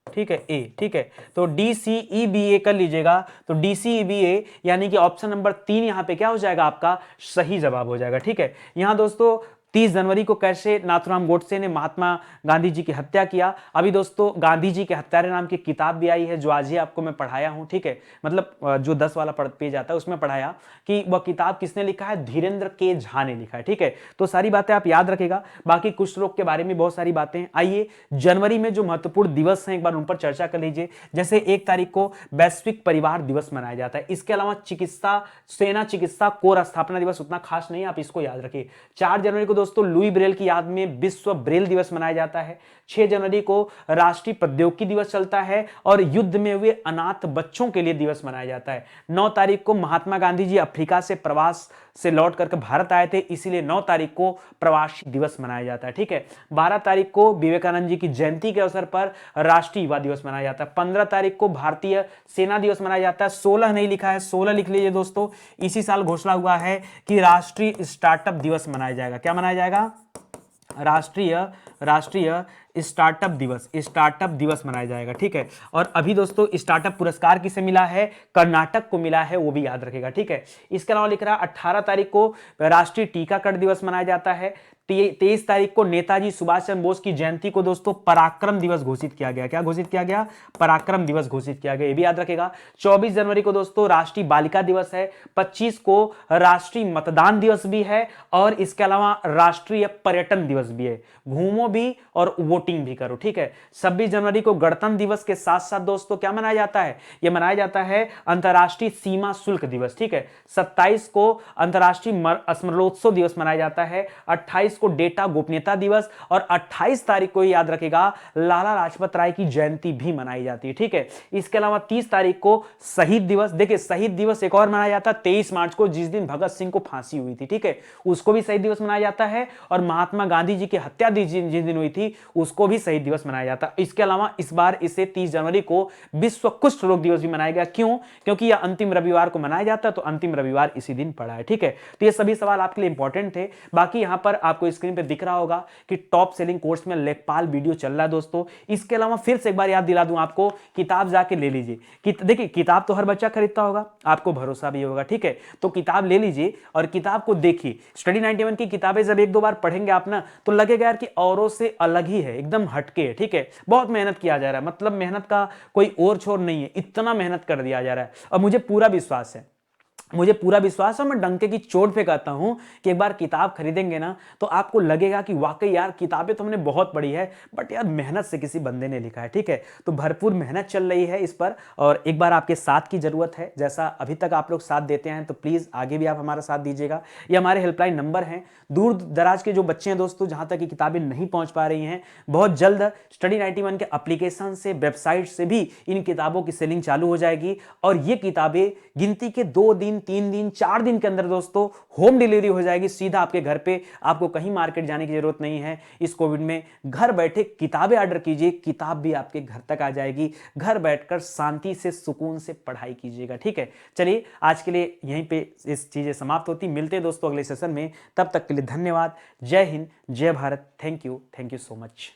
ठीक है, ए। ठीक है, तो डी सी ई बी ए कर लीजिएगा। तो डी सी ई बी ए यानी कि ऑप्शन नंबर 3 यहां पे क्या हो जाएगा? आपका सही जवाब हो जाएगा। ठीक है, यहां दोस्तों 30 जनवरी को कैसे नाथुराम गोडसे ने महात्मा गांधी जी की हत्या किया। अभी दोस्तों गांधी जी के हत्यारे नाम की किताब भी आई है जो आज ही आपको मैं पढ़ाया हूं। ठीक है, मतलब जो 10 वाला पेज आता है उसमें पढ़ाया कि वह किताब किसने लिखा है? धीरेन्द्र के झा ने लिखा है। ठीक है, तो सारी बातें आप याद रखेगा। बाकी कुष्ठ रोग के बारे में बहुत सारी बातें हैं। आइए जनवरी में जो महत्वपूर्ण दिवस हैं एक बार उन पर चर्चा कर लीजिए। जैसे 1 तारीख को वैश्विक परिवार दिवस मनाया जाता है। इसके अलावा सेना चिकित्सा कोर स्थापना दिवस उतना खास नहीं, आप इसको याद रखिए। 4 जनवरी को दोस्तों लुई ब्रेल की याद में विश्व ब्रेल दिवस मनाया जाता है। 6 जनवरी को राष्ट्रीय प्रौद्योगिकी दिवस चलता है और युद्ध में हुए अनाथ बच्चों के लिए दिवस मनाया जाता है। 9 तारीख को महात्मा गांधी जी अफ्रीका से प्रवास से लौट करके भारत आए थे, इसीलिए 9 तारीख को प्रवासी दिवस मनाया जाता है। ठीक है, 12 तारीख को विवेकानंद जी की जयंती के अवसर पर राष्ट्रीय युवा दिवस मनाया जाता है। 15 तारीख को भारतीय सेना दिवस मनाया जाता है। 16 नहीं लिखा है, 16 लिख लीजिए दोस्तों। इसी साल घोषणा हुआ है कि राष्ट्रीय स्टार्टअप दिवस मनाया जाएगा। क्या मनाया जाएगा? राष्ट्रीय स्टार्टअप दिवस मनाया जाएगा। ठीक है, और अभी दोस्तों स्टार्टअप पुरस्कार किसे मिला है? कर्नाटक को मिला है, वो भी याद रखेगा। ठीक है, इसके अलावा लिख रहा है 18 तारीख को राष्ट्रीय टीकाकरण दिवस मनाया जाता है। 23 तारीख को नेताजी सुभाष चंद्र बोस की जयंती को दोस्तों पराक्रम दिवस घोषित किया गया। क्या घोषित किया गया? पराक्रम दिवस घोषित किया गया, ये भी याद रखेगा। 24 जनवरी को दोस्तों राष्ट्रीय बालिका दिवस है। 25 को राष्ट्रीय मतदान दिवस भी है और इसके अलावा राष्ट्रीय पर्यटन दिवस भी है। घूमो भी और वोटिंग भी करो। ठीक है, 26 जनवरी को गणतंत्र दिवस के साथ साथ दोस्तों क्या मनाया जाता है? यह मनाया जाता है अंतरराष्ट्रीय सीमा शुल्क दिवस। ठीक है, 27 को अंतरराष्ट्रीय स्मरणोत्सव दिवस मनाया जाता है। 28 को डेटा गोपनीयता दिवस और 28 तारीख को याद रखेगा लाला लाजपत राय की जयंती भी मनाई जाती है। ठीक है, इसके अलावा 30 तारीख को शहीद दिवस। देखिए शहीद दिवस एक और मनाया जाता है 23 मार्च को, जिस दिन भगत सिंह को फांसी हुई थी। ठीक है, उसको भी शहीद दिवस मनाया जाता है। और महात्मा गांधी जी की हत्या जिस दिन हुई थी उसको भी शहीद दिवस मनाया जाता है। इसके अलावा इस बार इसे 30 जनवरी को विश्व कुष्ठ रोग दिवस भी मनाया गया। क्यों? क्योंकि यह अंतिम रविवार को मनाया जाता है, तो अंतिम रविवार इसी दिन पड़ा है। ठीक है, तो ये सभी सवाल आपके लिए इंपॉर्टेंट थे। बाकी यहां पर आपको स्क्रीन पे दिख रहा होगा कि टॉप सेलिंग कोर्स में लेखपाल वीडियो चल रहा है दोस्तों। इसके अलावा फिर से एक बार याद दिला दूं आपको, किताब जाके ले लीजिए। देखिए किताब तो हर बच्चा खरीदता होगा, आपको भरोसा भी होगा। ठीक है, तो किताब ले लीजिए और किताब को देखिए। स्टडी 91 की किताबें जब 1-2 बार पढ़ेंगे आप ना, तो लगेगा यार कि औरों से अलग ही है, एकदम हटके है। ठीक है, बहुत मेहनत किया जा रहा है, मतलब मेहनत का कोई और छोर नहीं है, इतना मेहनत कर दिया जा रहा है और मुझे पूरा विश्वास है मुझे पूरा विश्वास है, मैं डंके की चोट पे कहता हूं कि एक बार किताब खरीदेंगे ना तो आपको लगेगा कि वाकई यार किताबें तो हमने बहुत पढ़ी है, बट यार मेहनत से किसी बंदे ने लिखा है। ठीक है, तो भरपूर मेहनत चल रही है इस पर, और एक बार आपके साथ की जरूरत है। जैसा अभी तक आप लोग साथ देते हैं तो प्लीज आगे भी आप हमारा साथ दीजिएगा। ये हमारे हेल्पलाइन नंबर हैं। दूर दराज के जो बच्चे हैं दोस्तों, जहां तक की किताबें नहीं पहुंच पा रही हैं, बहुत जल्द स्टडी 91 के एप्लीकेशन से, वेबसाइट से भी इन किताबों की सेलिंग चालू हो जाएगी, और ये किताबें गिनती के 2 दिन, 3 दिन, 4 दिन के अंदर दोस्तों होम डिलीवरी हो जाएगी सीधा आपके घर पे। आपको कहीं मार्केट जाने की जरूरत नहीं है। इस कोविड में घर बैठे किताबें ऑर्डर कीजिए, किताब भी आपके घर तक आ जाएगी। घर बैठकर शांति से, सुकून से पढ़ाई कीजिएगा। ठीक है, चलिए आज के लिए यहीं पे इस चीजें समाप्त होती। मिलते हैं दोस्तों अगले सेशन में, तब तक के लिए धन्यवाद। जय हिंद, जय Bharat. Thank you so much.